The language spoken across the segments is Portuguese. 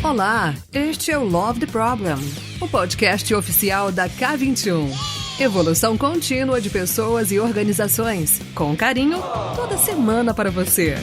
Olá, este é o Love the Problem, o podcast oficial da K21. Evolução contínua de pessoas e organizações, com carinho, toda semana para você.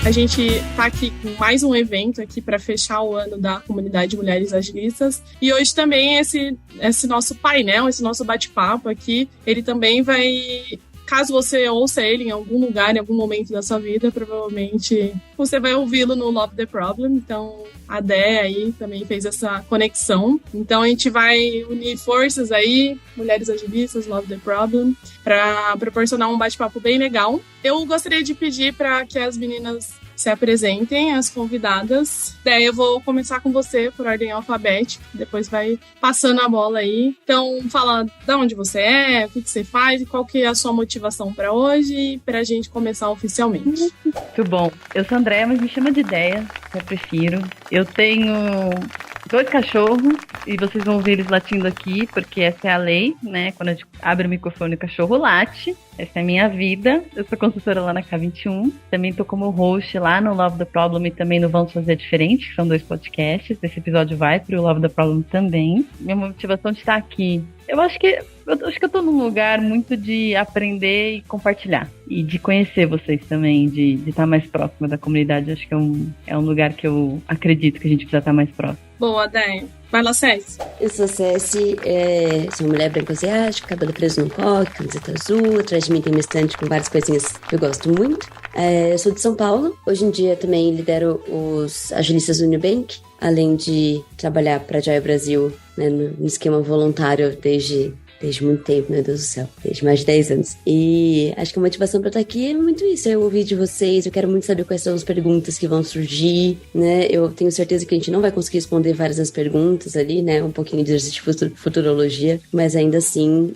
A gente está aqui com mais um evento aqui para fechar o ano da comunidade Mulheres Agilistas. E hoje também esse nosso painel, esse nosso bate-papo aqui, ele também vai... Caso você ouça ele em algum lugar, em algum momento da sua vida, provavelmente você vai ouvi-lo no Love the Problem. Então, a Dé aí também fez essa conexão. Então, a gente vai unir forças aí, Mulheres Agilistas, Love the Problem, para proporcionar um bate-papo bem legal. Eu gostaria de pedir para que as meninas se apresentem, as convidadas. Daí eu vou começar com você por ordem alfabética, depois vai passando a bola aí. Então, fala de onde você é, o que você faz e qual que é a sua motivação para hoje, para a gente começar oficialmente. Muito bom. Eu sou Andréia, mas me chama de Ideia, que eu prefiro. Eu tenho 2 cachorros e vocês vão ouvir eles latindo aqui, porque essa é a lei, né? Quando a gente abre o microfone, o cachorro late. Essa é a minha vida. Eu sou consultora lá na K21. Também estou como host lá no Love the Problem e também no Vamos Fazer Diferente, que são 2 podcasts. Esse episódio vai para o Love the Problem também. Minha motivação de estar aqui, eu acho que eu tô num lugar muito de aprender e compartilhar. E de conhecer vocês também, de estar mais próxima da comunidade. Acho que é um lugar que eu acredito que a gente precisa estar mais próximo. Boa, Dé. Vai lá, Cési. Eu sou a Cési, sou uma mulher branca asiática, cabelo preso num coque, camiseta azul. Atrás de mim tem uma estante com várias coisinhas que eu gosto muito. Eu sou de São Paulo. Hoje em dia também lidero os agilistas do Nubank, além de trabalhar para a Agile Brasil, né, no esquema voluntário desde muito tempo, meu Deus do céu, desde mais de 10 anos. E acho que a motivação pra estar aqui é muito isso, eu ouvir de vocês, eu quero muito saber quais são as perguntas que vão surgir, né, eu tenho certeza que a gente não vai conseguir responder várias das perguntas ali, né, um pouquinho de exercício de futurologia, mas ainda assim,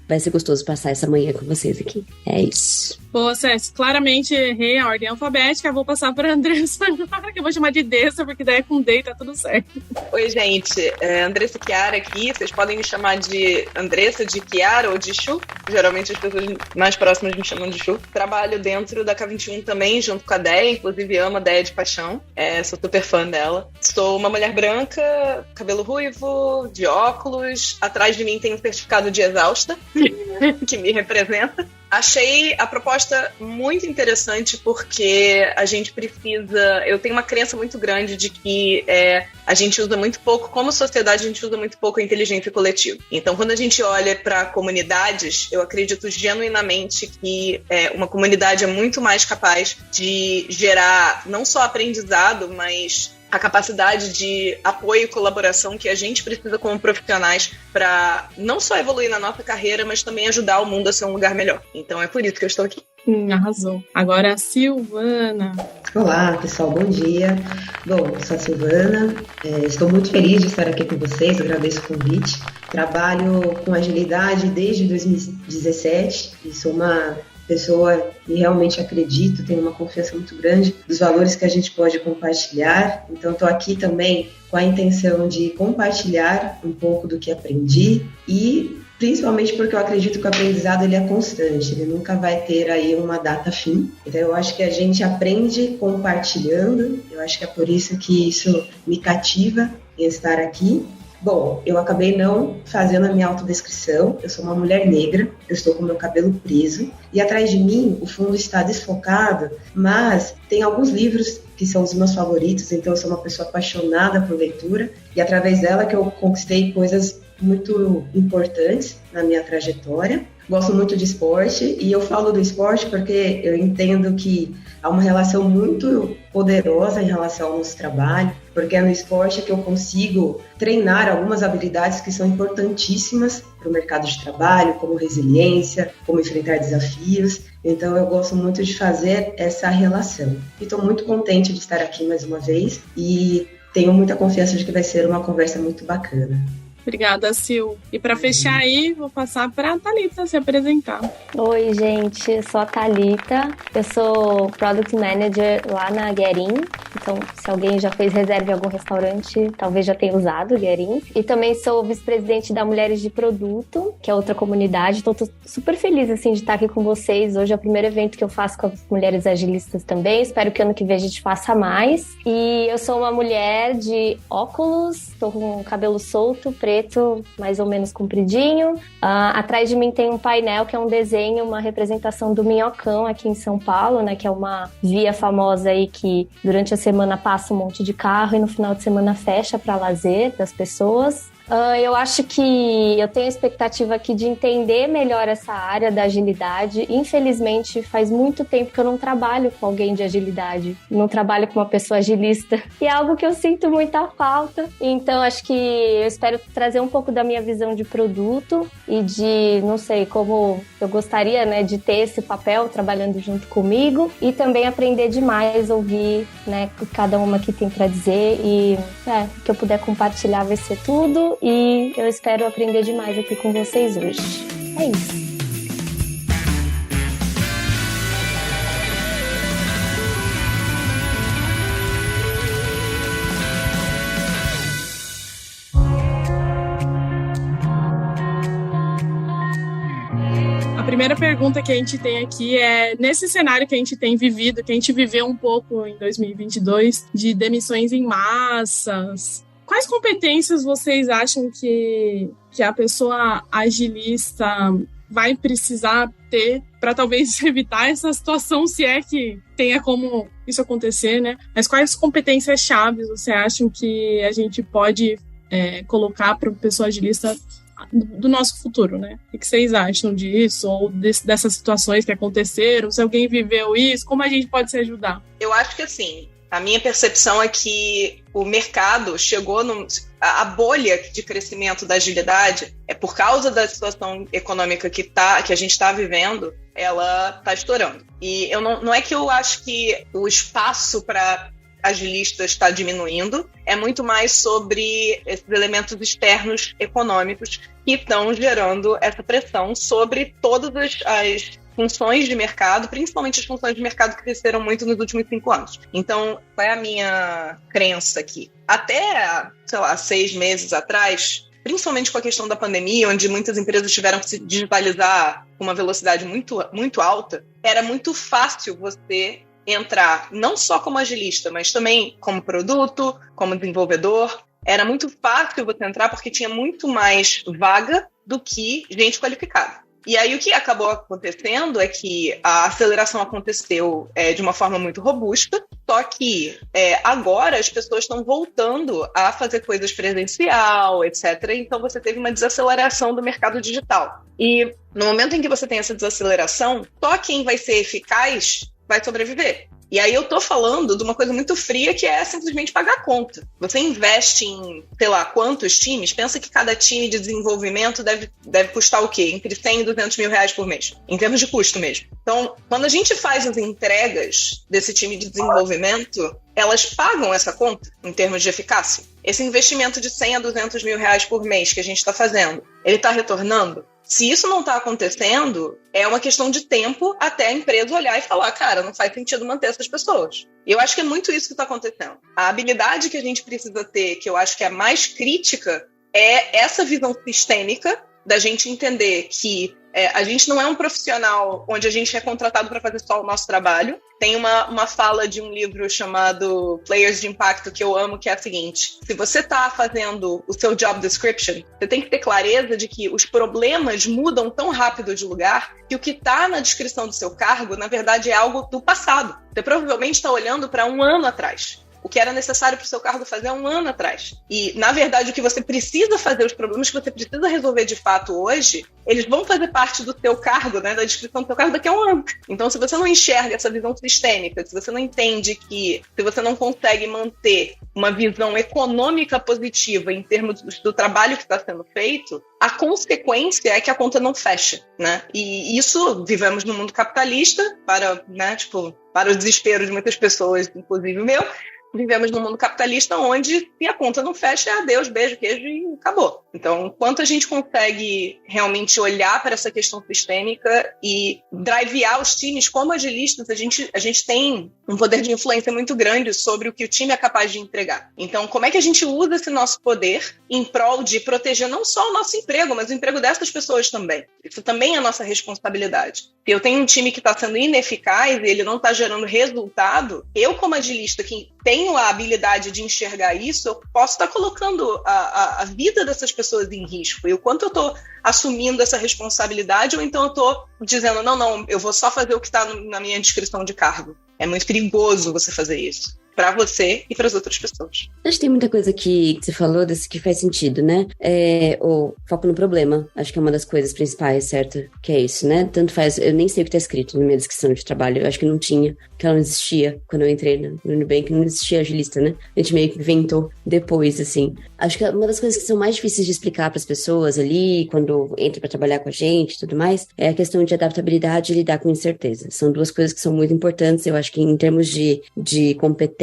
vai ser gostoso passar essa manhã com vocês aqui. É isso. Boa, Cési. Claramente errei a ordem alfabética. Vou passar para a Andressa agora, que eu vou chamar de Dessa, porque daí é com D e tá tudo certo. Oi, gente. Andressa Chiara aqui. Vocês podem me chamar de Andressa, de Chiara ou de Chu. Geralmente as pessoas mais próximas me chamam de Chu. Trabalho dentro da K21 também, junto com a Déia. Inclusive amo a Déia de paixão. Sou super fã dela. Sou uma mulher branca, cabelo ruivo, de óculos. Atrás de mim tem um certificado de exausta, que me representa. Achei a proposta muito interessante porque a gente precisa... Eu tenho uma crença muito grande de que a gente usa muito pouco, como sociedade, a gente usa muito pouco a inteligência coletiva. Então, quando a gente olha para comunidades, eu acredito genuinamente que uma comunidade é muito mais capaz de gerar não só aprendizado, mas a capacidade de apoio e colaboração que a gente precisa como profissionais para não só evoluir na nossa carreira, mas também ajudar o mundo a ser um lugar melhor. Então é por isso que eu estou aqui. Arrasou. Agora a Silvana. Olá, pessoal, bom dia. Bom, eu sou a Silvana, estou muito feliz de estar aqui com vocês, agradeço o convite. Trabalho com agilidade desde 2017 e sou uma pessoa que realmente acredito, tenho uma confiança muito grande dos valores que a gente pode compartilhar. Então, estou aqui também com a intenção de compartilhar um pouco do que aprendi e principalmente porque eu acredito que o aprendizado ele é constante, ele nunca vai ter aí uma data fim. Então, eu acho que a gente aprende compartilhando, eu acho que é por isso que isso me cativa em estar aqui. Bom, eu acabei não fazendo a minha autodescrição, eu sou uma mulher negra, eu estou com meu cabelo preso e atrás de mim o fundo está desfocado, mas tem alguns livros que são os meus favoritos, então eu sou uma pessoa apaixonada por leitura e através dela que eu conquistei coisas muito importantes na minha trajetória. Gosto muito de esporte e eu falo do esporte porque eu entendo que há uma relação muito poderosa em relação ao nosso trabalho, porque é no esporte que eu consigo treinar algumas habilidades que são importantíssimas para o mercado de trabalho, como resiliência, como enfrentar desafios. Então eu gosto muito de fazer essa relação. E estou muito contente de estar aqui mais uma vez e tenho muita confiança de que vai ser uma conversa muito bacana. Obrigada, Sil. E para fechar aí, vou passar para a Thalita se apresentar. Oi, gente, eu sou a Thalita, eu sou Product Manager lá na Guerin Então, se alguém já fez reserva em algum restaurante, talvez já tenha usado o Guerins. E também sou vice-presidente da Mulheres de Produto, que é outra comunidade. Então, tô super feliz, assim, de estar aqui com vocês. Hoje é o primeiro evento que eu faço com as mulheres agilistas também. Espero que ano que vem a gente faça mais. E eu sou uma mulher de óculos, tô com cabelo solto, preto, mais ou menos compridinho. Atrás de mim tem um painel que é um desenho, uma representação do Minhocão aqui em São Paulo, né? Que é uma via famosa aí que durante a semana passa um monte de carro e no final de semana fecha para lazer das pessoas. Eu acho que eu tenho a expectativa aqui de entender melhor essa área da agilidade. Infelizmente, faz muito tempo que eu não trabalho com alguém de agilidade. Não trabalho com uma pessoa agilista. E é algo que eu sinto muita falta. Então, acho que eu espero trazer um pouco da minha visão de produto e de, não sei, como eu gostaria, né, de ter esse papel trabalhando junto comigo. E também aprender demais, ouvir, né, o que cada uma aqui tem para dizer. E o que eu puder compartilhar vai ser tudo. E eu espero aprender demais aqui com vocês hoje. É isso. A primeira pergunta que a gente tem aqui é, nesse cenário que a gente tem vivido, que a gente viveu um pouco em 2022, de demissões em massas, quais competências vocês acham que a pessoa agilista vai precisar ter para talvez evitar essa situação, se é que tenha como isso acontecer, né? Mas quais competências chaves você acha que a gente pode colocar para a pessoa agilista do nosso futuro, né? O que vocês acham disso? Ou dessas situações que aconteceram? Se alguém viveu isso, como a gente pode se ajudar? Eu acho que assim, a minha percepção é que o mercado chegou a bolha de crescimento da agilidade por causa da situação econômica que a gente está vivendo, ela está estourando. E não é que eu acho que o espaço para agilistas está diminuindo, é muito mais sobre esses elementos externos econômicos que estão gerando essa pressão sobre todas as funções de mercado, principalmente as funções de mercado que cresceram muito nos últimos 5 anos. Então, qual é a minha crença aqui? Até, 6 meses atrás, principalmente com a questão da pandemia, onde muitas empresas tiveram que se digitalizar com uma velocidade muito, muito alta, era muito fácil você entrar não só como agilista, mas também como produto, como desenvolvedor. Era muito fácil você entrar porque tinha muito mais vaga do que gente qualificada. E aí o que acabou acontecendo é que a aceleração aconteceu de uma forma muito robusta, só que agora as pessoas estão voltando a fazer coisas presencial, etc. Então você teve uma desaceleração do mercado digital. E no momento em que você tem essa desaceleração, só quem vai ser eficaz vai sobreviver. E aí eu tô falando de uma coisa muito fria, que é simplesmente pagar a conta. Você investe em, sei lá, quantos times? Pensa que cada time de desenvolvimento deve custar o quê? Entre 100 e 200 mil reais por mês, em termos de custo mesmo. Então, quando a gente faz as entregas desse time de desenvolvimento, elas pagam essa conta em termos de eficácia. Esse investimento de 100 a 200 mil reais por mês que a gente está fazendo, ele está retornando? Se isso não está acontecendo, é uma questão de tempo até a empresa olhar e falar, cara, não faz sentido manter essas pessoas. E eu acho que é muito isso que está acontecendo. A habilidade que a gente precisa ter, que eu acho que é a mais crítica, é essa visão sistêmica da gente entender que a gente não é um profissional onde a gente é contratado para fazer só o nosso trabalho. Tem uma fala de um livro chamado Players de Impacto que eu amo, que é a seguinte: se você está fazendo o seu job description, você tem que ter clareza de que os problemas mudam tão rápido de lugar que o que está na descrição do seu cargo, na verdade, é algo do passado. Você provavelmente está olhando para 1 ano atrás. O que era necessário para o seu cargo fazer há 1 ano atrás. E, na verdade, o que você precisa fazer, os problemas que você precisa resolver de fato hoje, eles vão fazer parte do teu cargo, né, da descrição do teu cargo daqui a 1 ano. Então, se você não enxerga essa visão sistêmica, se você não entende que, se você não consegue manter uma visão econômica positiva em termos do trabalho que está sendo feito, a consequência é que a conta não fecha, né? E isso, vivemos no mundo capitalista, para o desespero de muitas pessoas, inclusive o meu. vivemos num mundo capitalista onde se a conta não fecha, é adeus, beijo, queijo e acabou. Então, quanto a gente consegue realmente olhar para essa questão sistêmica e drivear os times como agilistas, a gente tem um poder de influência muito grande sobre o que o time é capaz de entregar. Então, como é que a gente usa esse nosso poder em prol de proteger não só o nosso emprego, mas o emprego dessas pessoas também? Isso também é a nossa responsabilidade. Se eu tenho um time que está sendo ineficaz e ele não está gerando resultado, eu, como agilista, que tenho a habilidade de enxergar isso, eu posso estar colocando a vida dessas pessoas em risco. E o quanto eu estou assumindo essa responsabilidade, ou então eu estou dizendo, não, eu vou só fazer o que está na minha descrição de cargo. É muito perigoso você fazer isso. Para você e para as outras pessoas. Acho que tem muita coisa que você falou desse que faz sentido, né? O foco no problema, acho que é uma das coisas principais, certo? Que é isso, né? Tanto faz, eu nem sei o que tá escrito na minha descrição de trabalho, eu acho que não tinha, que ela não existia quando eu entrei no Nubank, não existia agilista, né? A gente meio que inventou depois, assim. Acho que uma das coisas que são mais difíceis de explicar para as pessoas ali, quando entra para trabalhar com a gente e tudo mais, é a questão de adaptabilidade e lidar com incerteza. São duas coisas que são muito importantes, eu acho que em termos de competências,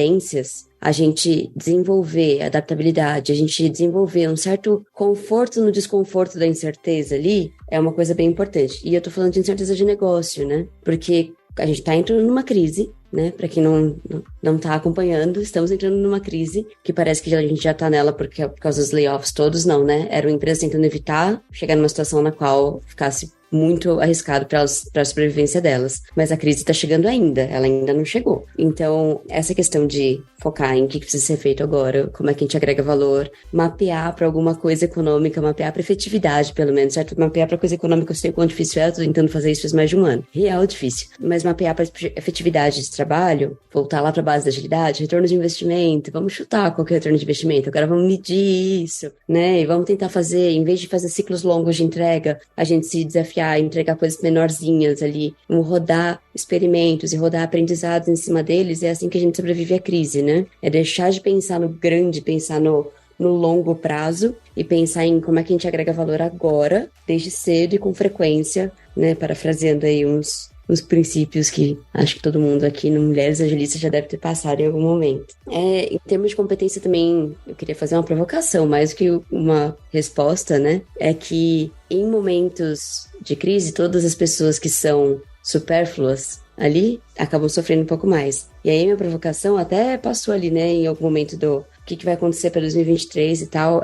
a gente desenvolver adaptabilidade, a gente desenvolver um certo conforto no desconforto da incerteza ali, é uma coisa bem importante. E eu tô falando de incerteza de negócio, né? Porque a gente tá entrando numa crise, né? Para quem não tá acompanhando, estamos entrando numa crise que parece que a gente já tá nela por causa dos layoffs todos, não, né? Era uma empresa tentando evitar chegar numa situação na qual ficasse muito arriscado para a sobrevivência delas. Mas a crise está chegando ainda, ela ainda não chegou. Então, essa questão de focar em o que precisa ser feito agora, como é que a gente agrega valor, mapear para alguma coisa econômica, mapear para efetividade, pelo menos, certo? Mapear para coisa econômica, eu sei o quão difícil é, eu tô tentando fazer isso faz mais de um ano. Real difícil. Mas mapear para efetividade de trabalho, voltar lá para a base da agilidade, retorno de investimento, vamos chutar qualquer retorno de investimento, agora vamos medir isso, né? E vamos tentar fazer, em vez de fazer ciclos longos de entrega, a gente se desafiar entregar coisas menorzinhas ali, rodar experimentos e rodar aprendizados em cima deles, é assim que a gente sobrevive à crise, né? É deixar de pensar no grande, pensar no longo prazo e pensar em como é que a gente agrega valor agora, desde cedo e com frequência, né? Parafraseando aí uns princípios que acho que todo mundo aqui no Mulheres Agilistas já deve ter passado em algum momento. Em termos de competência também, eu queria fazer uma provocação, mais do que uma resposta, né? É que em momentos de crise, todas as pessoas que são supérfluas ali acabam sofrendo um pouco mais. E aí minha provocação até passou ali, né? Em algum momento do que vai acontecer para 2023 e tal,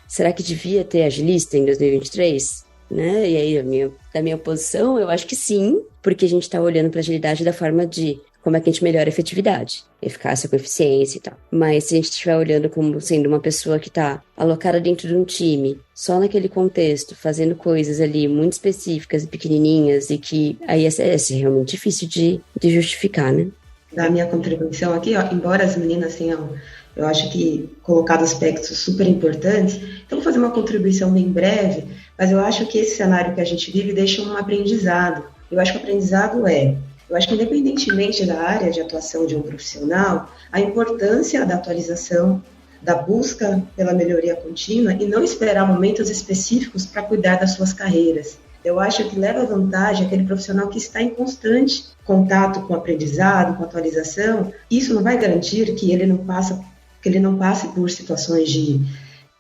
será que devia ter agilista em 2023? Né? E aí, da minha posição, eu acho que sim, porque a gente está olhando para a agilidade da forma de como é que a gente melhora a efetividade, eficácia com eficiência e tal. Mas se a gente estiver olhando como sendo uma pessoa que está alocada dentro de um time, só naquele contexto, fazendo coisas ali muito específicas e pequenininhas, e que aí é realmente difícil de justificar, né? Da minha contribuição aqui, embora as meninas tenham, eu acho que, colocado aspectos super importantes, então vou fazer uma contribuição bem breve, mas eu acho que esse cenário que a gente vive deixa um aprendizado. Eu acho que o aprendizado eu acho que independentemente da área de atuação de um profissional, a importância da atualização, da busca pela melhoria contínua e não esperar momentos específicos para cuidar das suas carreiras. Eu acho que leva vantagem aquele profissional que está em constante contato com o aprendizado, com a atualização. Isso não vai garantir que ele não passe por situações de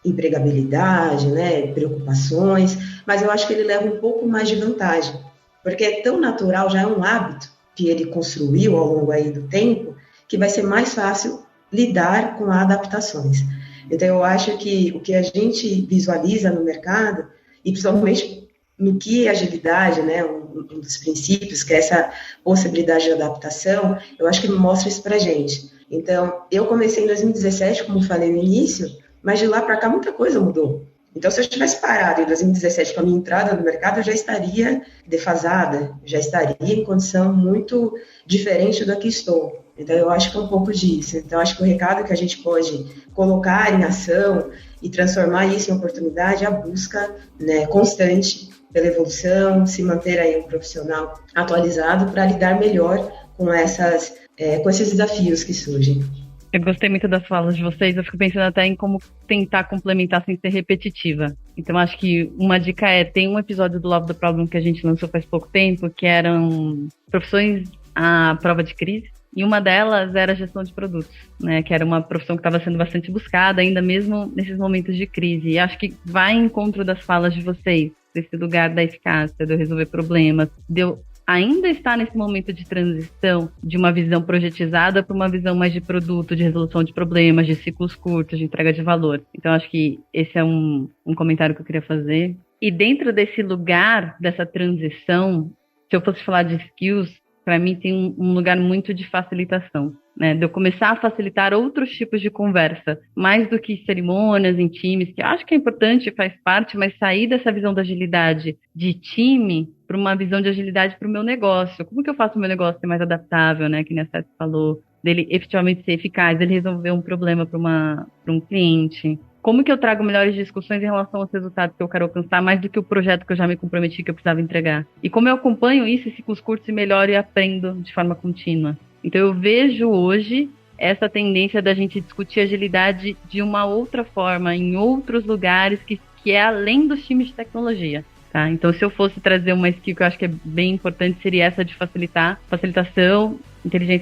empregabilidade, né, preocupações, mas eu acho que ele leva um pouco mais de vantagem, porque é tão natural, já é um hábito que ele construiu ao longo aí do tempo, que vai ser mais fácil lidar com adaptações. Então, eu acho que o que a gente visualiza no mercado, e principalmente no que é agilidade, né, um dos princípios, que é essa possibilidade de adaptação, eu acho que mostra isso pra gente. Então, eu comecei em 2017, como falei no início, mas de lá para cá muita coisa mudou. Então, se eu tivesse parado em 2017 com a minha entrada no mercado, eu já estaria defasada, já estaria em condição muito diferente da que estou. Então, eu acho que é um pouco disso. Então, acho que o recado que a gente pode colocar em ação e transformar isso em oportunidade é a busca, né, constante pela evolução, se manter aí um profissional atualizado para lidar melhor com esses desafios que surgem. Eu gostei muito das falas de vocês, eu fico pensando até em como tentar complementar sem ser repetitiva. Então, acho que uma dica tem um episódio do Love the Problem que a gente lançou faz pouco tempo, que eram profissões à prova de crise, E uma delas era a gestão de produtos, né? Que era uma profissão que estava sendo bastante buscada, ainda mesmo nesses momentos de crise. E acho que vai em encontro das falas de vocês, desse lugar da eficácia, de eu resolver problemas, de eu ainda estar nesse momento de transição de uma visão projetizada para uma visão mais de produto, de resolução de problemas, de ciclos curtos, de entrega de valor. Então, acho que esse é um comentário que eu queria fazer. E dentro desse lugar, dessa transição, se eu fosse falar de skills, para mim tem um lugar muito de facilitação, né? De eu começar a facilitar outros tipos de conversa, mais do que cerimônias em times, que acho que é importante, faz parte, mas sair dessa visão da agilidade de time para uma visão de agilidade para o meu negócio. Como que eu faço o meu negócio ser mais adaptável, né? Que nem a Seth falou, dele efetivamente ser eficaz, dele resolver um problema para um cliente. Como que eu trago melhores discussões em relação aos resultados que eu quero alcançar, mais do que o projeto que eu já me comprometi que eu precisava entregar? E como eu acompanho isso, ciclos curtos e melhoro e aprendo de forma contínua. Então eu vejo hoje essa tendência da gente discutir agilidade de uma outra forma, em outros lugares, que é além dos times de tecnologia. Tá? Então se eu fosse trazer uma skill que eu acho que é bem importante, seria essa de facilitação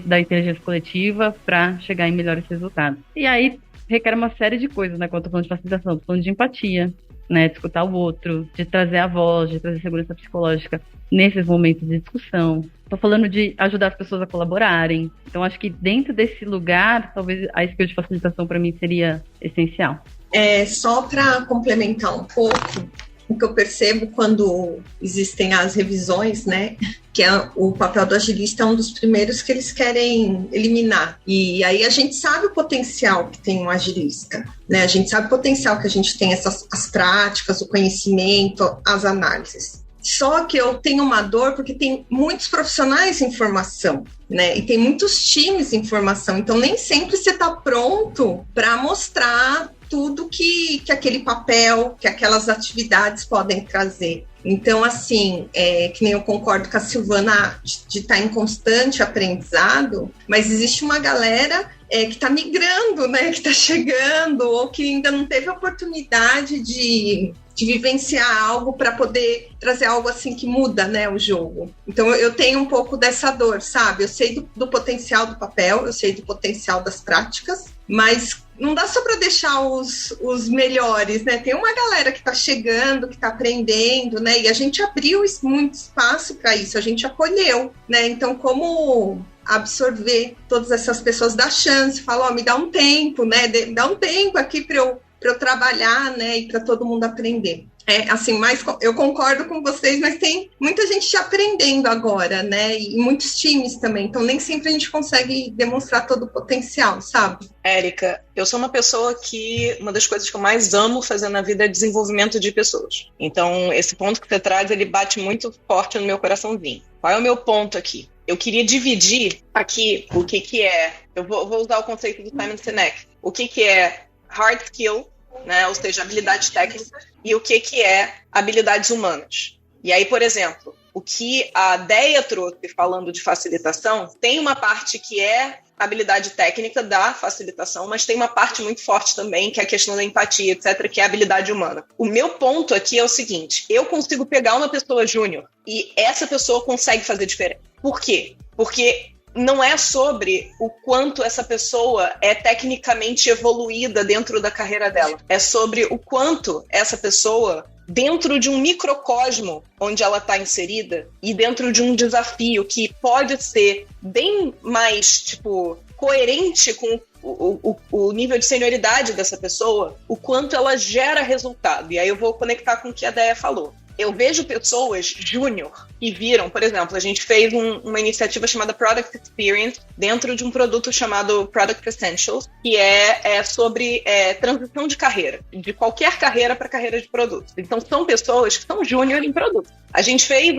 da inteligência coletiva para chegar em melhores resultados. E aí requer uma série de coisas, né? Quando eu tô falando de facilitação, tô falando de empatia, né? De escutar o outro, de trazer a voz, de trazer segurança psicológica nesses momentos de discussão. Tô falando de ajudar as pessoas a colaborarem. Então, acho que dentro desse lugar, talvez a skill de facilitação para mim seria essencial. Só para complementar um pouco, o que eu percebo quando existem as revisões, né? Que é o papel do agilista é um dos primeiros que eles querem eliminar. E aí a gente sabe o potencial que tem um agilista, né? A gente sabe o potencial que a gente tem, as práticas, o conhecimento, as análises. Só que eu tenho uma dor porque tem muitos profissionais em formação, né? E tem muitos times em formação. Então nem sempre você está pronto para mostrar tudo que aquele papel, que aquelas atividades podem trazer. Então, assim, que nem eu concordo com a Silvana de estar em constante aprendizado, mas existe uma galera que está migrando, né, que está chegando, ou que ainda não teve a oportunidade de vivenciar algo para poder trazer algo assim que muda, né, o jogo. Então, eu tenho um pouco dessa dor, sabe? Eu sei do potencial do papel, eu sei do potencial das práticas, mas não dá só para deixar os melhores, né? Tem uma galera que está chegando, que está aprendendo, né? E a gente abriu muito espaço para isso, a gente acolheu, né? Então, como absorver todas essas pessoas, dar chance, falar, me dá um tempo, né? Dá um tempo aqui para eu trabalhar, né? E para todo mundo aprender. Assim, mas eu concordo com vocês, mas tem muita gente aprendendo agora, né? E muitos times também. Então, nem sempre a gente consegue demonstrar todo o potencial, sabe? Érica, eu sou uma pessoa que uma das coisas que eu mais amo fazer na vida é desenvolvimento de pessoas. Então, esse ponto que você traz, ele bate muito forte no meu coraçãozinho. Qual é o meu ponto aqui? Eu queria dividir aqui o que é... Eu vou usar o conceito do Simon Sinek. O que é hard skill, né? Ou seja, habilidade técnica, e o que é habilidades humanas. E aí, por exemplo, o que a Deia trouxe falando de facilitação, tem uma parte que é habilidade técnica da facilitação, mas tem uma parte muito forte também, que é a questão da empatia, etc., que é a habilidade humana. O meu ponto aqui é o seguinte, eu consigo pegar uma pessoa júnior e essa pessoa consegue fazer diferença. Por quê? Porque não é sobre o quanto essa pessoa é tecnicamente evoluída dentro da carreira dela. É sobre o quanto essa pessoa, dentro de um microcosmo onde ela está inserida e dentro de um desafio que pode ser bem mais, coerente com o nível de senioridade dessa pessoa, o quanto ela gera resultado. E aí eu vou conectar com o que a Deia falou. Eu vejo pessoas júnior que viram, por exemplo, a gente fez uma iniciativa chamada Product Experience dentro de um produto chamado Product Essentials, que é sobre transição de carreira, de qualquer carreira para carreira de produtos. Então, são pessoas que são júnior em produto. A gente fez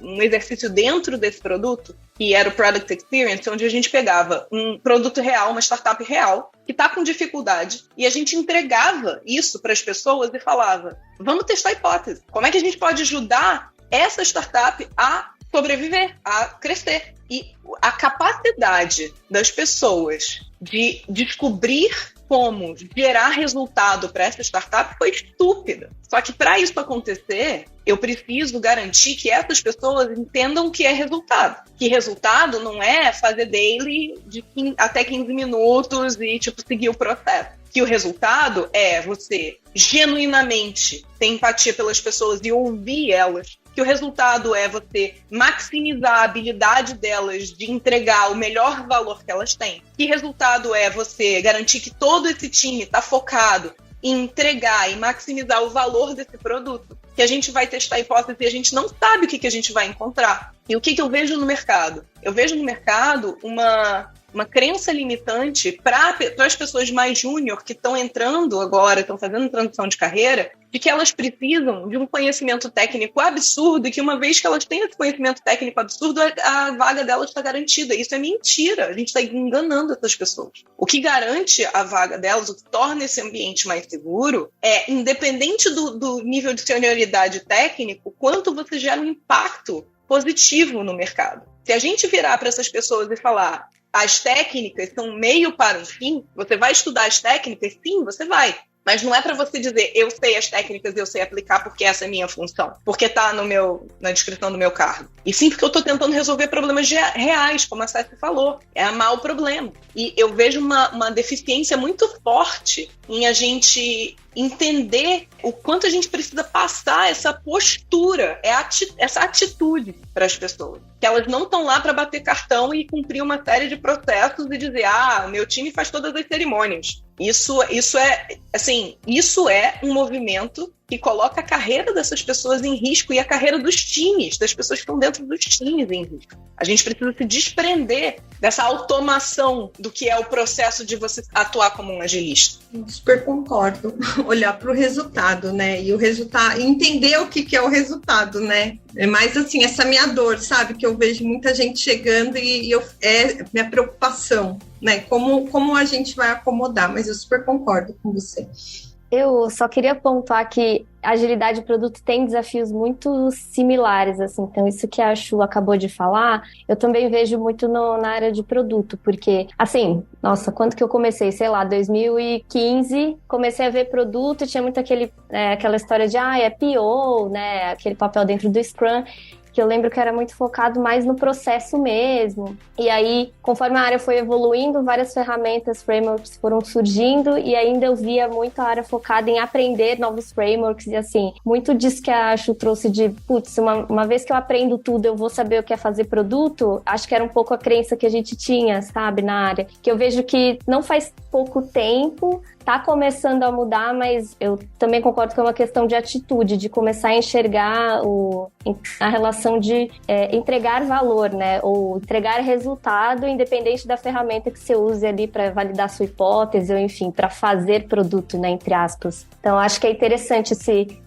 um exercício dentro desse produto, que era o Product Experience, onde a gente pegava um produto real, uma startup real, que está com dificuldade, e a gente entregava isso para as pessoas e falava, vamos testar a hipótese. Como é que a gente pode ajudar essa startup a sobreviver, a crescer. E a capacidade das pessoas de descobrir como gerar resultado para essa startup foi estúpida. Só que para isso acontecer, eu preciso garantir que essas pessoas entendam o que é resultado. Que resultado não é fazer daily de até 15 minutos e seguir o processo. Que o resultado é você genuinamente ter empatia pelas pessoas e ouvir elas. Que o resultado é você maximizar a habilidade delas de entregar o melhor valor que elas têm. Que resultado é você garantir que todo esse time está focado em entregar e maximizar o valor desse produto. Que a gente vai testar a hipótese e a gente não sabe o que a gente vai encontrar. E o que eu vejo no mercado? Eu vejo no mercado uma crença limitante para as pessoas mais júnior que estão entrando agora, estão fazendo transição de carreira, de que elas precisam de um conhecimento técnico absurdo e que uma vez que elas têm esse conhecimento técnico absurdo, a vaga delas está garantida. Isso é mentira. A gente está enganando essas pessoas. O que garante a vaga delas, o que torna esse ambiente mais seguro, é, independente do nível de senioridade técnico, quanto você gera um impacto positivo no mercado. Se a gente virar para essas pessoas e falar as técnicas são meio para um fim, você vai estudar as técnicas? Sim, você vai. Mas não é para você dizer, eu sei as técnicas, eu sei aplicar porque essa é a minha função. Porque tá na descrição do meu cargo. E sim porque eu tô tentando resolver problemas reais, como a Cécia falou. É amar o problema. E eu vejo uma deficiência muito forte em a gente entender o quanto a gente precisa passar essa postura, essa atitude para as pessoas. Que elas não estão lá para bater cartão e cumprir uma série de processos e dizer, o meu time faz todas as cerimônias. Isso é um movimento que coloca a carreira dessas pessoas em risco e a carreira dos times, das pessoas que estão dentro dos times em risco. A gente precisa se desprender dessa automação do que é o processo de você atuar como um agilista. Super concordo. Olhar para o resultado, né? E o resultado, entender o que é o resultado, né? É mais assim, essa minha dor, sabe? Que eu vejo muita gente chegando e é minha preocupação, né? Como a gente vai acomodar, mas eu super concordo com você. Eu só queria pontuar que a agilidade de produto tem desafios muito similares, assim. Então, isso que a Chu acabou de falar, eu também vejo muito na área de produto, porque, assim, nossa, quando que eu comecei? Sei lá, 2015, comecei a ver produto, tinha muito aquela história de, é PO, né, aquele papel dentro do Scrum, que eu lembro que era muito focado mais no processo mesmo. E aí, conforme a área foi evoluindo, várias ferramentas, frameworks foram surgindo, e ainda eu via muito a área focada em aprender novos frameworks, e assim, muito disso que a Chu trouxe de, uma vez que eu aprendo tudo, eu vou saber o que é fazer produto, acho que era um pouco a crença que a gente tinha, sabe, na área. Que eu vejo que não faz pouco tempo, tá começando a mudar, mas eu também concordo que é uma questão de atitude, de começar a enxergar a relação de entregar valor, né? Ou entregar resultado, independente da ferramenta que você use ali para validar sua hipótese, ou enfim, para fazer produto, né? Entre aspas. Então, acho que é interessante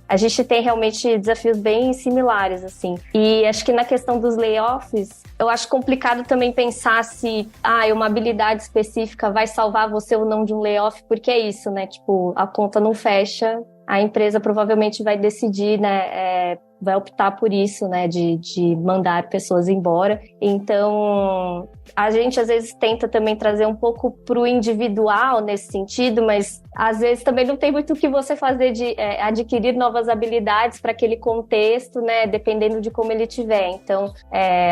a gente tem realmente desafios bem similares, assim. E acho que na questão dos layoffs, eu acho complicado também pensar se uma habilidade específica vai salvar você ou não de um layoff, porque é isso, né? Tipo, a conta não fecha, a empresa provavelmente vai decidir, né? Vai optar por isso, né? De mandar pessoas embora. Então, a gente às vezes tenta também trazer um pouco pro individual nesse sentido, mas às vezes também não tem muito o que você fazer de adquirir novas habilidades para aquele contexto, né? Dependendo de como ele tiver. Então,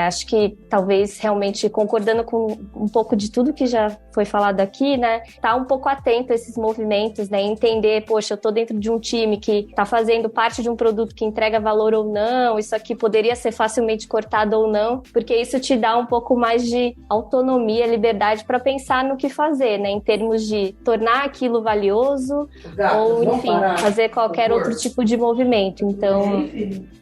acho que talvez realmente concordando com um pouco de tudo que já foi falado aqui, né? Tá um pouco atento a esses movimentos, né? Entender, poxa, eu tô dentro de um time que tá fazendo parte de um produto que entrega valor ou não, isso aqui poderia ser facilmente cortado ou não, porque isso te dá um pouco mais de autonomia, liberdade para pensar no que fazer, né? Em termos de tornar aquilo valioso ou, enfim, fazer qualquer outro tipo de movimento. Então,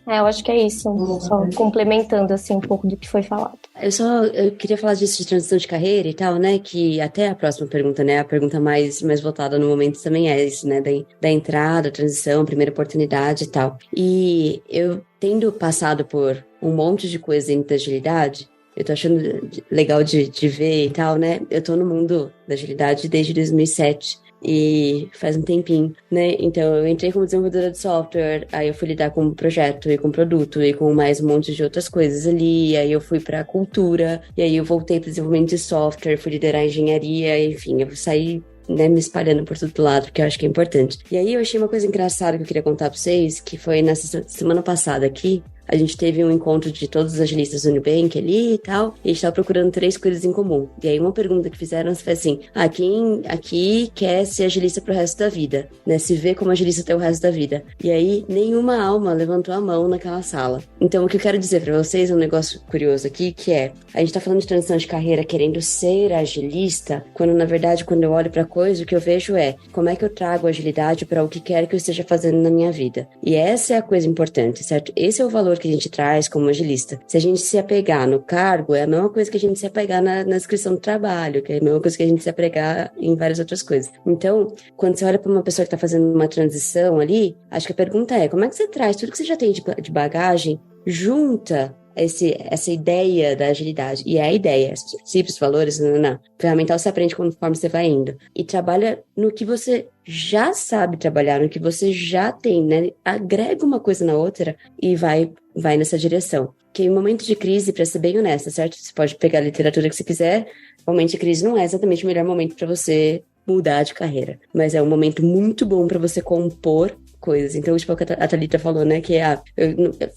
eu acho que é isso. Só complementando, assim, um pouco do que foi falado. Eu queria falar disso de transição de carreira e tal, né? Que até a próxima pergunta, né? A pergunta mais votada no momento também é isso, né? Da entrada, transição, primeira oportunidade e tal. E eu, tendo passado por um monte de coisa dentro da agilidade, eu tô achando legal de ver e tal, né? Eu tô no mundo da agilidade desde 2007. e faz um tempinho, né? Então eu entrei como desenvolvedora de software, aí eu fui lidar com projeto e com produto e com mais um monte de outras coisas ali, aí eu fui pra cultura, e aí eu voltei pro desenvolvimento de software, fui liderar a engenharia, enfim, eu saí, né, me espalhando por todo lado, porque eu acho que é importante. E aí eu achei uma coisa engraçada que eu queria contar pra vocês, que foi nessa semana passada aqui, a gente teve um encontro de todos os agilistas do Nubank ali e tal, e a gente tava procurando 3 coisas em comum. E aí uma pergunta que fizeram foi assim, quem aqui quer ser agilista pro resto da vida, né, se vê como agilista até o resto da vida? E aí nenhuma alma levantou a mão naquela sala. Então o que eu quero dizer pra vocês é um negócio curioso aqui, que é, a gente tá falando de transição de carreira querendo ser agilista, quando na verdade quando eu olho pra coisa, o que eu vejo é, como é que eu trago agilidade para o que quer que eu esteja fazendo na minha vida? E essa é a coisa importante, certo? Esse é o valor que a gente traz como agilista. Se a gente se apegar no cargo, é a mesma coisa que a gente se apegar na descrição do trabalho, que é a mesma coisa que a gente se apegar em várias outras coisas. Então, quando você olha para uma pessoa que está fazendo uma transição ali, acho que a pergunta é, como é que você traz tudo que você já tem de bagagem, junta essa ideia da agilidade, e é a ideia, os princípios, valores, ferramental você aprende conforme você vai indo, e trabalha no que você já sabe trabalhar, no que você já tem, né, agrega uma coisa na outra e vai nessa direção. Que em momento de crise, para ser bem honesta, certo? Você pode pegar a literatura que você quiser, momento de crise não é exatamente o melhor momento para você mudar de carreira, mas é um momento muito bom para você compor coisas. Então, tipo, a Thalita falou, né, que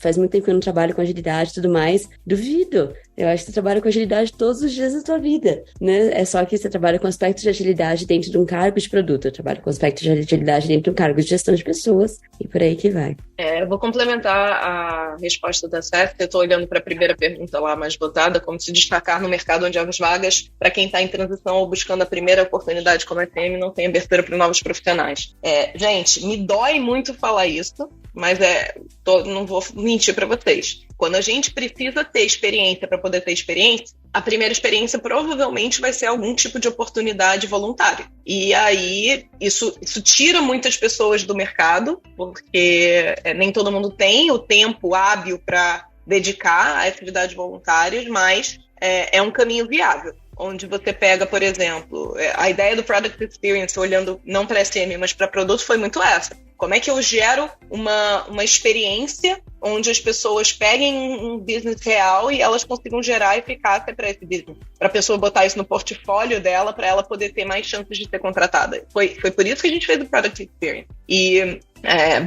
faz muito tempo que eu não trabalho com agilidade e tudo mais. Duvido. Eu acho que você trabalha com agilidade todos os dias da sua vida, né? É só que você trabalha com aspectos de agilidade dentro de um cargo de produto. Eu trabalho com aspectos de agilidade dentro de um cargo de gestão de pessoas e por aí que vai. Eu vou complementar a resposta da Seth. Eu estou olhando para a primeira pergunta lá mais votada, como se destacar no mercado onde há as vagas para quem está em transição ou buscando a primeira oportunidade como SM, não tem abertura para novos profissionais. Gente, me dói muito falar isso, mas não vou mentir para vocês. Quando a gente precisa ter experiência para poder ter experiência, a primeira experiência provavelmente vai ser algum tipo de oportunidade voluntária. E aí, isso tira muitas pessoas do mercado, porque nem todo mundo tem o tempo hábil para dedicar a atividades voluntárias, mas é um caminho viável. Onde você pega, por exemplo, a ideia do Product Experience, olhando não para SM, mas para produto, foi muito essa. Como é que eu gero uma experiência onde as pessoas peguem um business real e elas consigam gerar eficácia para esse business? Para a pessoa botar isso no portfólio dela, para ela poder ter mais chances de ser contratada. Foi por isso que a gente fez o Product Experience. E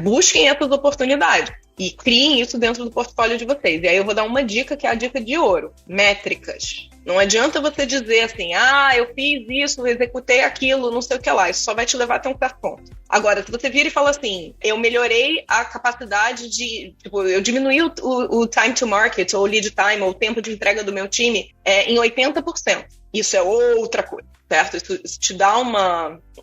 busquem essas oportunidades. E criem isso dentro do portfólio de vocês. E aí eu vou dar uma dica, que é a dica de ouro. Métricas. Não adianta você dizer assim, eu fiz isso, executei aquilo, não sei o que lá. Isso só vai te levar até um certo ponto. Agora, se você vira e fala assim, eu melhorei a capacidade de... Tipo, eu diminui o time to market, ou lead time, ou o tempo de entrega do meu time em 80%. Isso é outra coisa, certo? Isso te dá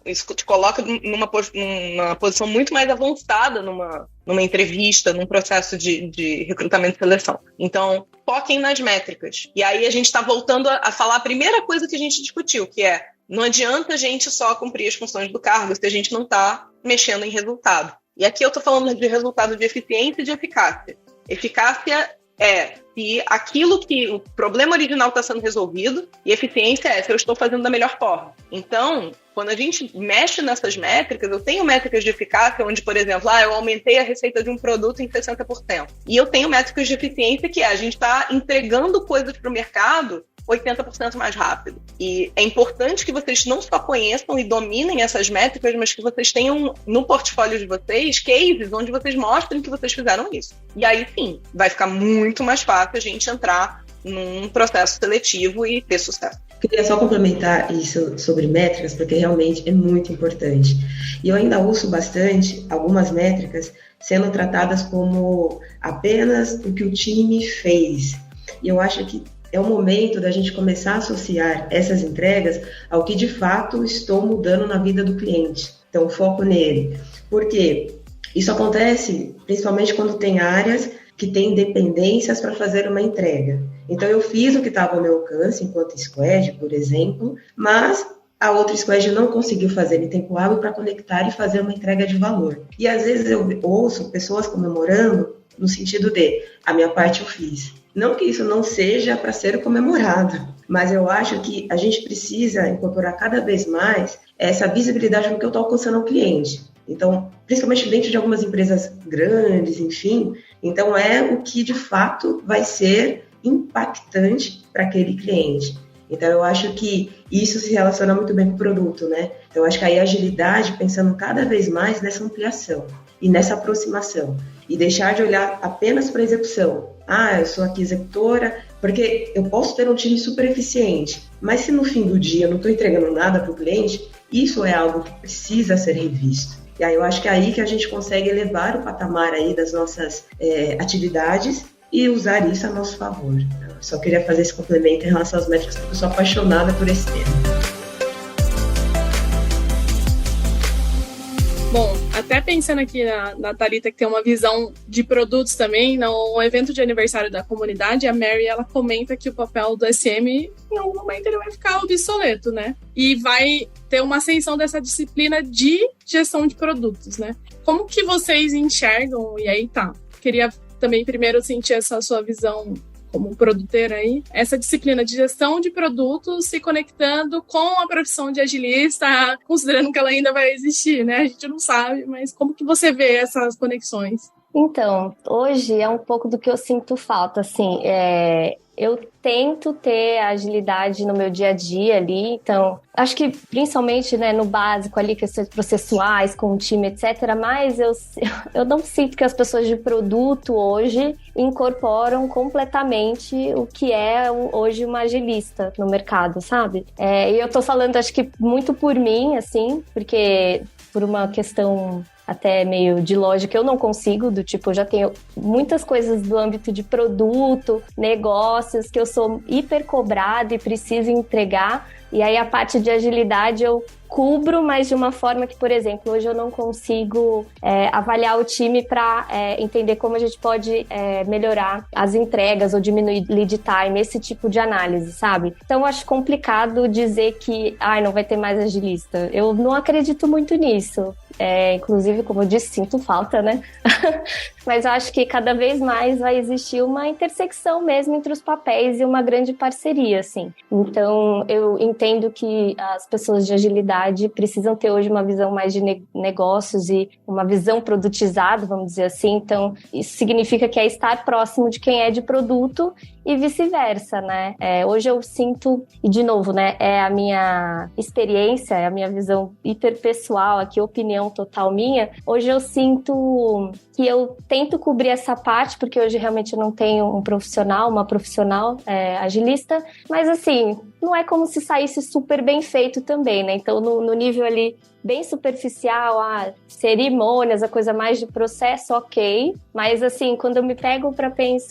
isso te coloca numa posição muito mais avançada numa entrevista, num processo de recrutamento e seleção. Então, foquem nas métricas. E aí a gente está voltando a falar a primeira coisa que a gente discutiu, que é, não adianta a gente só cumprir as funções do cargo se a gente não está mexendo em resultado. E aqui eu estou falando de resultado de eficiência e de eficácia. Eficácia é se aquilo que o problema original está sendo resolvido, e eficiência é se eu estou fazendo da melhor forma. Então, quando a gente mexe nessas métricas, eu tenho métricas de eficácia onde, por exemplo, eu aumentei a receita de um produto em 60%. E eu tenho métricas de eficiência que a gente está entregando coisas para o mercado 80% mais rápido. E é importante que vocês não só conheçam e dominem essas métricas, mas que vocês tenham no portfólio de vocês cases onde vocês mostrem que vocês fizeram isso. E aí sim, vai ficar muito mais fácil a gente entrar num processo seletivo e ter sucesso. Queria só complementar isso sobre métricas, porque realmente é muito importante. E eu ainda ouço bastante algumas métricas sendo tratadas como apenas o que o time fez. E eu acho que é o momento da gente começar a associar essas entregas ao que de fato estou mudando na vida do cliente. Então, foco nele. Por quê? Isso acontece principalmente quando tem áreas que têm dependências para fazer uma entrega. Então, eu fiz o que estava ao meu alcance, enquanto squad, por exemplo, mas a outra squad não conseguiu fazer em tempo hábil para conectar e fazer uma entrega de valor. E, às vezes, eu ouço pessoas comemorando no sentido de, a minha parte eu fiz. Não que isso não seja para ser comemorado, mas eu acho que a gente precisa incorporar cada vez mais essa visibilidade no que eu estou alcançando ao cliente. Então, principalmente dentro de algumas empresas grandes, enfim, então é o que de fato vai ser impactante para aquele cliente. Então, eu acho que isso se relaciona muito bem com o produto, né? Então, eu acho que aí a agilidade, pensando cada vez mais nessa ampliação e nessa aproximação, e deixar de olhar apenas para a execução. Eu sou aqui executora, porque eu posso ter um time super eficiente, mas se no fim do dia eu não estou entregando nada para o cliente, isso é algo que precisa ser revisto. E aí eu acho que é aí que a gente consegue elevar o patamar aí das nossas atividades e usar isso a nosso favor. Eu só queria fazer esse complemento em relação às métricas, porque eu sou apaixonada por esse tema. Bom, até pensando aqui na Thalita, que tem uma visão de produtos também, no evento de aniversário da comunidade, a Mary, ela comenta que o papel do SM, em algum momento, ele vai ficar obsoleto, né? E vai ter uma ascensão dessa disciplina de gestão de produtos, né? Como que vocês enxergam? E aí, queria também primeiro sentir essa sua visão como produteira aí, essa disciplina de gestão de produtos se conectando com a profissão de agilista, considerando que ela ainda vai existir, né? A gente não sabe, mas como que você vê essas conexões? Então, hoje é um pouco do que eu sinto falta, assim, eu tento ter agilidade no meu dia a dia ali, então, acho que principalmente, né, no básico ali, questões processuais, com o time, etc., mas eu não sinto que as pessoas de produto hoje incorporam completamente o que é hoje uma agilista no mercado, sabe? E eu tô falando, acho que muito por mim, assim, porque por uma questão até meio de lógica, eu não consigo, do tipo, eu já tenho muitas coisas do âmbito de produto, negócios, que eu sou hiper cobrada e preciso entregar, e aí a parte de agilidade eu cubro, mas de uma forma que, por exemplo, hoje eu não consigo avaliar o time para entender como a gente pode melhorar as entregas ou diminuir lead time, esse tipo de análise, sabe? Então, eu acho complicado dizer que não vai ter mais agilista. Eu não acredito muito nisso. Inclusive, como eu disse, sinto falta, né? Mas eu acho que cada vez mais vai existir uma intersecção mesmo entre os papéis e uma grande parceria, assim. Então, eu entendo que as pessoas de agilidade precisam ter hoje uma visão mais de negócios e uma visão produtizada, vamos dizer assim. Então, isso significa que é estar próximo de quem é de produto e vice-versa, né? Hoje eu sinto, e de novo, né, é a minha experiência, é a minha visão hiperpessoal, aqui, opinião total minha. Hoje eu sinto que eu tento cobrir essa parte, porque hoje realmente eu não tenho uma profissional agilista, mas assim, não é como se saísse super bem feito também, né? Então, no nível ali bem superficial, cerimônias, a coisa mais de processo, ok. Mas assim, quando eu me pego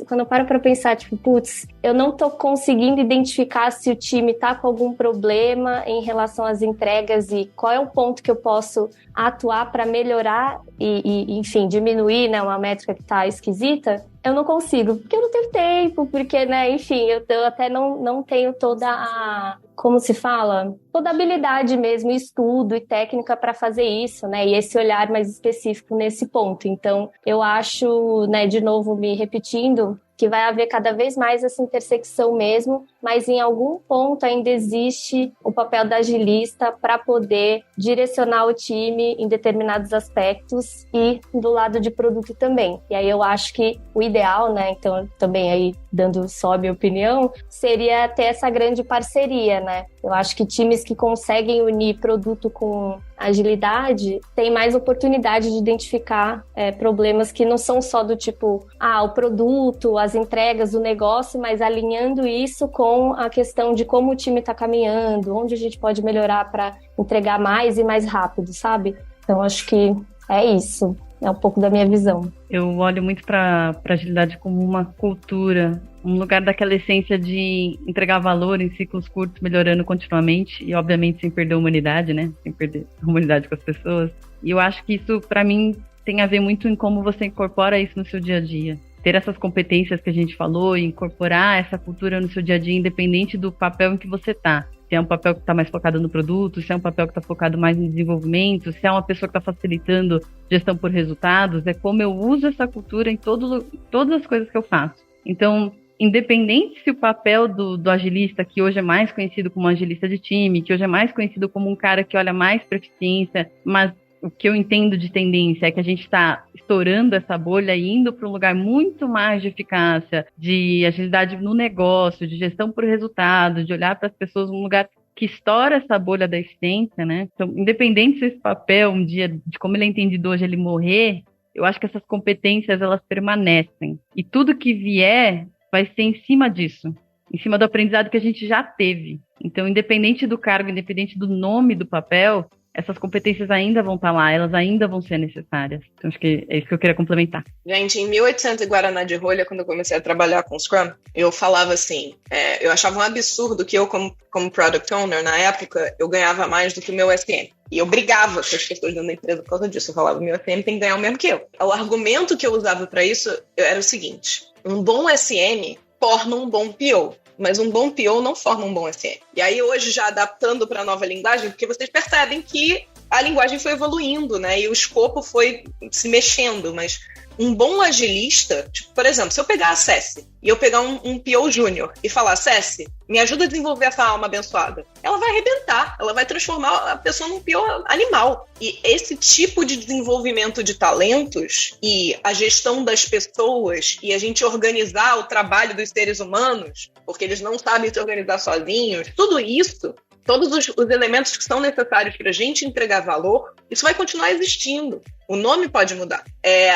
quando eu paro pra pensar, tipo, putz, eu não tô conseguindo identificar se o time tá com algum problema em relação às entregas e qual é o ponto que eu posso atuar para melhorar e, enfim, diminuir, né, uma métrica que tá esquisita, eu não consigo, porque eu não tenho tempo, porque, né, enfim, eu até não tenho toda a, como se fala? Toda a habilidade mesmo, estudo e técnica para fazer isso, né, e esse olhar mais específico nesse ponto. Então, eu acho, né, de novo me repetindo, que vai haver cada vez mais essa intersecção mesmo, mas em algum ponto ainda existe o papel da agilista para poder direcionar o time em determinados aspectos e do lado de produto também. E aí eu acho que o ideal, né, então também aí dando só a minha opinião, seria ter essa grande parceria, né? Eu acho que times que conseguem unir produto com agilidade têm mais oportunidade de identificar problemas que não são só do tipo, o produto, as entregas, o negócio, mas alinhando isso com a questão de como o time está caminhando, onde a gente pode melhorar para entregar mais e mais rápido, sabe? Então, acho que é isso. É um pouco da minha visão. Eu olho muito para agilidade como uma cultura, um lugar daquela essência de entregar valor em ciclos curtos, melhorando continuamente e, obviamente, sem perder a humanidade, né? Sem perder a humanidade com as pessoas. E eu acho que isso, para mim, tem a ver muito em como você incorpora isso no seu dia a dia. Ter essas competências que a gente falou e incorporar essa cultura no seu dia a dia, independente do papel em que você está. Se é um papel que está mais focado no produto, se é um papel que está focado mais no desenvolvimento, se é uma pessoa que está facilitando gestão por resultados, é como eu uso essa cultura em todas as coisas que eu faço. Então, independente se o papel do agilista, que hoje é mais conhecido como agilista de time, que hoje é mais conhecido como um cara que olha mais para eficiência, mas o que eu entendo de tendência é que a gente está estourando essa bolha e indo para um lugar muito mais de eficácia, de agilidade no negócio, de gestão por resultado, de olhar para as pessoas num lugar que estoura essa bolha da eficiência, né? Então, independente se esse papel, um dia, de como ele é entendido hoje, ele morrer, eu acho que essas competências, elas permanecem. E tudo que vier vai ser em cima disso, em cima do aprendizado que a gente já teve. Então, independente do cargo, independente do nome do papel, essas competências ainda vão estar lá, elas ainda vão ser necessárias. Então, acho que é isso que eu queria complementar. Gente, em 1800 Guaraná de rolha, quando eu comecei a trabalhar com Scrum, eu falava assim, eu achava um absurdo que eu, como Product Owner, na época, eu ganhava mais do que o meu SM. E eu brigava com as pessoas dentro da empresa por causa disso. Eu falava, o meu SM tem que ganhar o mesmo que eu. O argumento que eu usava para isso era o seguinte, um bom SM forma um bom PO. Mas um bom PO não forma um bom SM. E aí hoje, já adaptando para a nova linguagem, porque vocês percebem que a linguagem foi evoluindo, né? E o escopo foi se mexendo, mas um bom agilista, tipo, por exemplo, se eu pegar a Ceci e eu pegar um PO júnior e falar, Ceci, me ajuda a desenvolver essa alma abençoada, ela vai arrebentar, ela vai transformar a pessoa num PO animal. E esse tipo de desenvolvimento de talentos e a gestão das pessoas e a gente organizar o trabalho dos seres humanos, porque eles não sabem se organizar sozinhos, tudo isso, todos os elementos que são necessários para a gente entregar valor, isso vai continuar existindo. O nome pode mudar.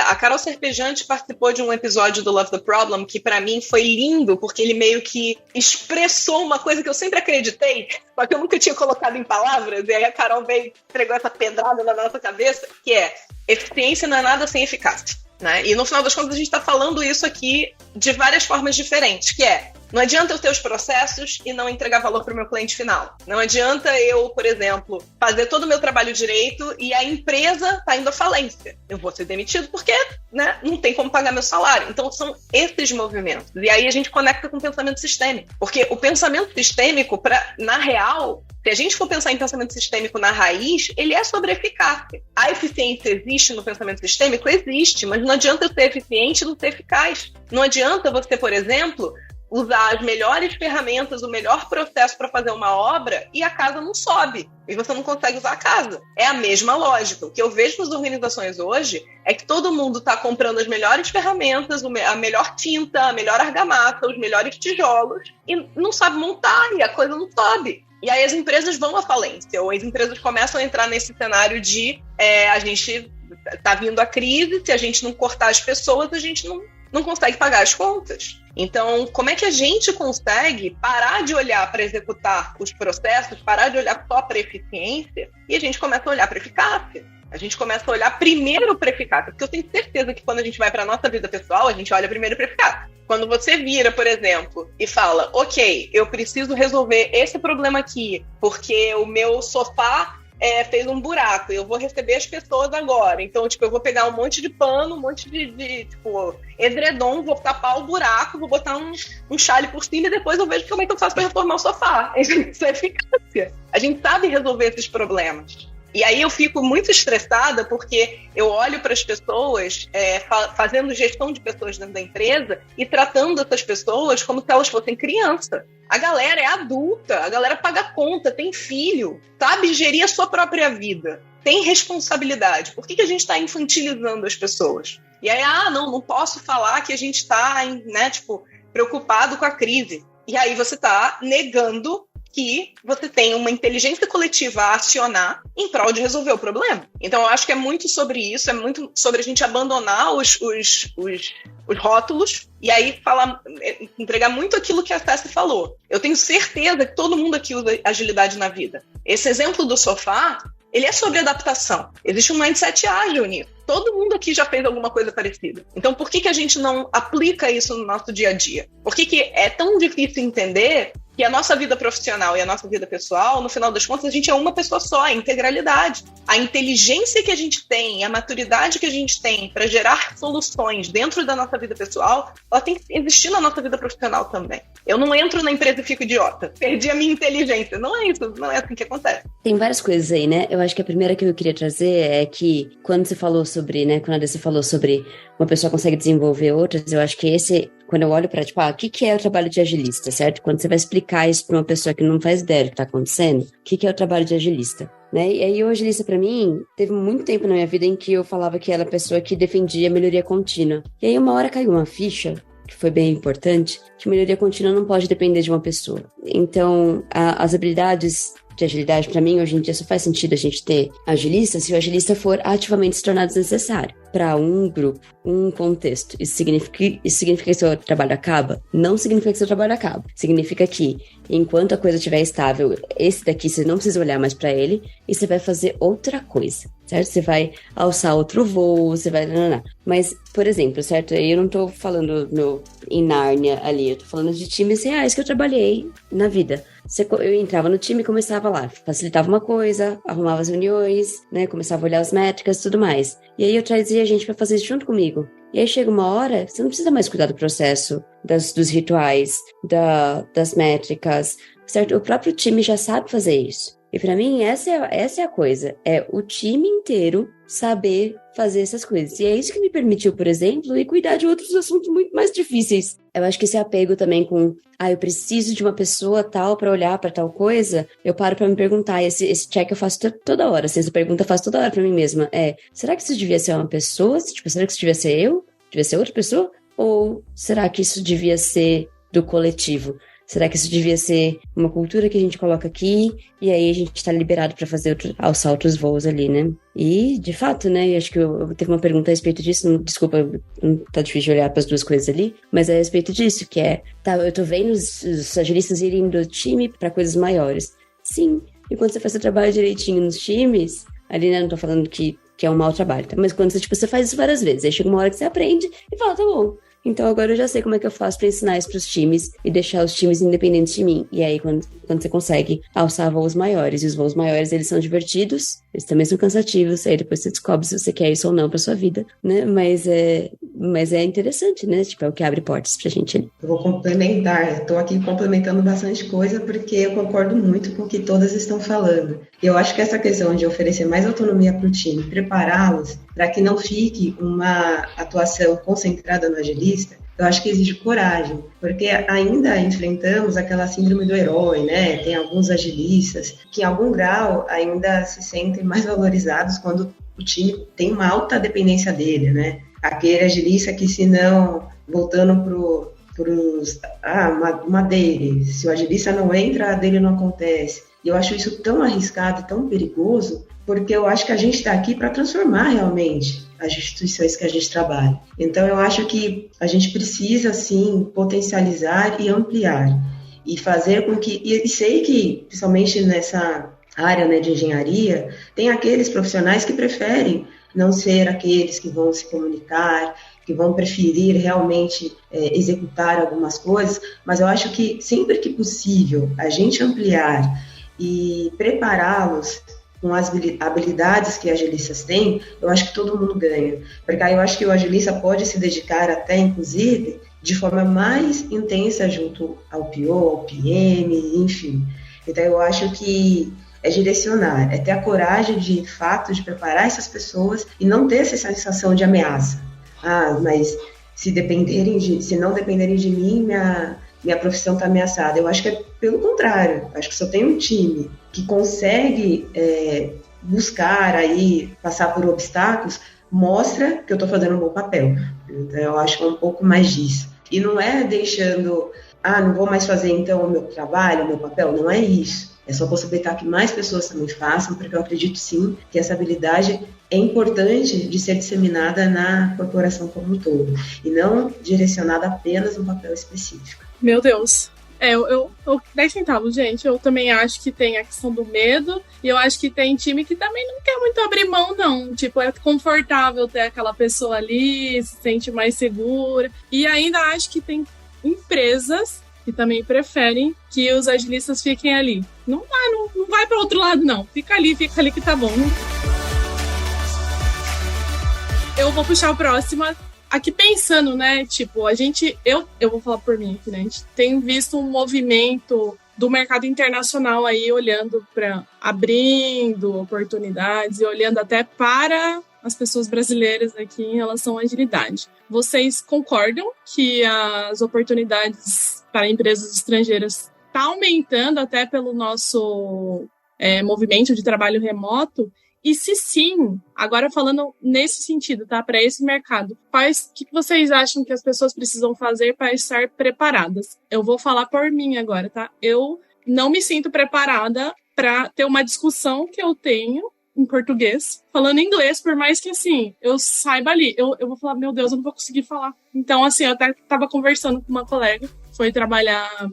A Carol Serpejante participou de um episódio do Love the Problem que, para mim, foi lindo, porque ele meio que expressou uma coisa que eu sempre acreditei, só que eu nunca tinha colocado em palavras, e aí a Carol veio e entregou essa pedrada na nossa cabeça, que é: eficiência não é nada sem eficácia. Né? E no final das contas a gente está falando isso aqui de várias formas diferentes, que é, não adianta eu ter os processos e não entregar valor para o meu cliente final. Não adianta eu, por exemplo, fazer todo o meu trabalho direito e a empresa está indo à falência. Eu vou ser demitido porque, né, não tem como pagar meu salário. Então são esses movimentos. E aí a gente conecta com o pensamento sistêmico. Porque o pensamento sistêmico, na real, se a gente for pensar em pensamento sistêmico na raiz, ele é sobre eficácia. A eficiência existe no pensamento sistêmico? Existe, mas não adianta eu ser eficiente e não ser eficaz. Não adianta você, por exemplo, usar as melhores ferramentas, o melhor processo para fazer uma obra e a casa não sobe. E você não consegue usar a casa. É a mesma lógica. O que eu vejo nas organizações hoje é que todo mundo está comprando as melhores ferramentas, a melhor tinta, a melhor argamassa, os melhores tijolos e não sabe montar e a coisa não sobe. E aí as empresas vão à falência, ou as empresas começam a entrar nesse cenário de a gente tá vindo a crise, se a gente não cortar as pessoas, a gente não consegue pagar as contas. Então, como é que a gente consegue parar de olhar para executar os processos, parar de olhar só para eficiência, e a gente começa a olhar para eficácia? A gente começa a olhar primeiro para eficácia, porque eu tenho certeza que quando a gente vai para a nossa vida pessoal, a gente olha primeiro para eficácia. Quando você vira, por exemplo, e fala, ok, eu preciso resolver esse problema aqui, porque o meu sofá fez um buraco, eu vou receber as pessoas agora. Então, tipo, eu vou pegar um monte de pano, um monte de edredom, vou tapar o buraco, vou botar um chale por cima e depois eu vejo como é que eu faço para reformar o sofá. Isso é eficácia. A gente sabe resolver esses problemas. E aí eu fico muito estressada porque eu olho para as pessoas fazendo gestão de pessoas dentro da empresa e tratando essas pessoas como se elas fossem criança. A galera é adulta, a galera paga conta, tem filho, sabe gerir a sua própria vida, tem responsabilidade. Por que a gente está infantilizando as pessoas? E aí, não posso falar que a gente está preocupado com a crise. E aí você está negando que você tem uma inteligência coletiva a acionar em prol de resolver o problema. Então, eu acho que é muito sobre isso, é muito sobre a gente abandonar os rótulos e aí entregar muito aquilo que a Ceci falou. Eu tenho certeza que todo mundo aqui usa agilidade na vida. Esse exemplo do sofá, ele é sobre adaptação. Existe um mindset ágil nisso. Todo mundo aqui já fez alguma coisa parecida. Então, por que a gente não aplica isso no nosso dia a dia? Por que é tão difícil entender que a nossa vida profissional e a nossa vida pessoal, no final das contas, a gente é uma pessoa só, é integralidade. a inteligência que a gente tem, a maturidade que a gente tem para gerar soluções dentro da nossa vida pessoal, ela tem que existir na nossa vida profissional também. Eu não entro na empresa e fico idiota. Perdi a minha inteligência. Não é isso, não é assim que acontece. Tem várias coisas aí, né? Eu acho que a primeira que eu queria trazer é que quando você falou sobre, né, quando você falou sobre uma pessoa consegue desenvolver outras, eu acho que quando eu olho para, tipo, o que é o trabalho de agilista, certo? Quando você vai explicar isso para uma pessoa que não faz ideia do que está acontecendo, o que é o trabalho de agilista? Né? E aí o agilista, para mim, teve muito tempo na minha vida em que eu falava que era a pessoa que defendia a melhoria contínua. E aí uma hora caiu uma ficha, que foi bem importante, que melhoria contínua não pode depender de uma pessoa. Então, as habilidades de agilidade, para mim, hoje em dia só faz sentido a gente ter agilista se o agilista for ativamente se tornar desnecessário para um grupo, um contexto. Isso significa que seu trabalho acaba? Não significa que seu trabalho acaba. Significa que, enquanto a coisa estiver estável, esse daqui você não precisa olhar mais para ele e você vai fazer outra coisa, certo? Você vai alçar outro voo, você vai... Mas, por exemplo, certo? Eu não tô falando em Nárnia ali, eu tô falando de times reais que eu trabalhei na vida. Eu entrava no time e começava lá, facilitava uma coisa, arrumava as reuniões, né? Começava a olhar as métricas e tudo mais. E aí eu trazia gente pra fazer isso junto comigo. E aí chega uma hora, você não precisa mais cuidar do processo, dos rituais, das métricas, certo? O próprio time já sabe fazer isso. E pra mim, essa é a coisa. É o time inteiro saber fazer essas coisas. E é isso que me permitiu, por exemplo, ir cuidar de outros assuntos muito mais difíceis. Eu acho que esse apego também com, eu preciso de uma pessoa tal pra olhar pra tal coisa, eu paro pra me perguntar. Esse check eu faço toda hora. Assim, essa pergunta eu faço toda hora pra mim mesma. Será que isso devia ser uma pessoa? Tipo, será que isso devia ser eu? Devia ser outra pessoa? Ou será que isso devia ser do coletivo? Será que isso devia ser uma cultura que a gente coloca aqui e aí a gente tá liberado pra alçar outros voos ali, né? E, de fato, né, acho que eu teve uma pergunta a respeito disso, desculpa, não tá difícil de olhar pras duas coisas ali, mas é a respeito disso, que eu tô vendo os agilistas irem do time pra coisas maiores. Sim, e quando você faz seu trabalho direitinho nos times, ali, né, não tô falando que é um mau trabalho, tá? Mas quando você faz isso várias vezes, aí chega uma hora que você aprende e fala, tá bom. Então agora eu já sei como é que eu faço pra ensinar isso pros times e deixar os times independentes de mim. E aí quando você consegue alçar voos maiores, e os voos maiores eles são divertidos, eles também são cansativos, aí depois você descobre se você quer isso ou não pra sua vida, né? Mas é interessante, né? Tipo, é o que abre portas pra gente ali. Eu vou complementar, estou aqui complementando bastante coisa porque eu concordo muito com o que todas estão falando. Eu acho que essa questão de oferecer mais autonomia para o time, prepará-los para que não fique uma atuação concentrada no agilista, eu acho que exige coragem, porque ainda enfrentamos aquela síndrome do herói, né? Tem alguns agilistas que, em algum grau, ainda se sentem mais valorizados quando o time tem uma alta dependência dele, né? Aquele agilista que, se não, voltando uma dele, se o agilista não entra, a dele não acontece. E eu acho isso tão arriscado e tão perigoso, porque eu acho que a gente está aqui para transformar realmente as instituições que a gente trabalha. Então, eu acho que a gente precisa, sim, potencializar e ampliar. E fazer com que... E sei que, principalmente nessa área, né, de engenharia, tem aqueles profissionais que preferem não ser aqueles que vão se comunicar, que vão preferir realmente executar algumas coisas, mas eu acho que sempre que possível a gente ampliar e prepará-los com as habilidades que agilistas têm, eu acho que todo mundo ganha. Porque aí eu acho que o agilista pode se dedicar até, inclusive, de forma mais intensa junto ao PO, ao PM, enfim. Então eu acho que é direcionar, é ter a coragem de fato de preparar essas pessoas e não ter essa sensação de ameaça. Mas se não dependerem de mim, minha profissão está ameaçada. Eu acho que é pelo contrário. Acho que se eu tenho um time que consegue buscar aí, passar por obstáculos, mostra que eu estou fazendo um bom papel. Então, eu acho que é um pouco mais disso. E não é deixando, não vou mais fazer então o meu trabalho, o meu papel. Não é isso. É só possibilitar que mais pessoas também façam, porque eu acredito sim que essa habilidade é importante de ser disseminada na corporação como um todo, e não direcionada apenas a um papel específico. Meu Deus. 10 centavos, gente. Eu também acho que tem a questão do medo, e eu acho que tem time que também não quer muito abrir mão, não. Tipo, é confortável ter aquela pessoa ali, se sente mais segura. E ainda acho que tem empresas que também preferem que os agilistas fiquem ali. Não vai para outro lado, não. Fica ali que tá bom. Eu vou puxar a próxima. Aqui pensando, né, tipo, eu vou falar por mim aqui, né, a gente tem visto um movimento do mercado internacional aí, olhando abrindo oportunidades e olhando até para as pessoas brasileiras aqui em relação à agilidade. Vocês concordam que as oportunidades para empresas estrangeiras está aumentando até pelo nosso movimento de trabalho remoto? E se sim, agora falando nesse sentido, tá? Para esse mercado, o que vocês acham que as pessoas precisam fazer para estar preparadas? Eu vou falar por mim agora, tá? Eu não me sinto preparada para ter uma discussão que eu tenho em português, falando inglês, por mais que, assim, eu saiba ali. Eu vou falar, meu Deus, eu não vou conseguir falar. Então, assim, eu até estava conversando com uma colega, foi trabalhar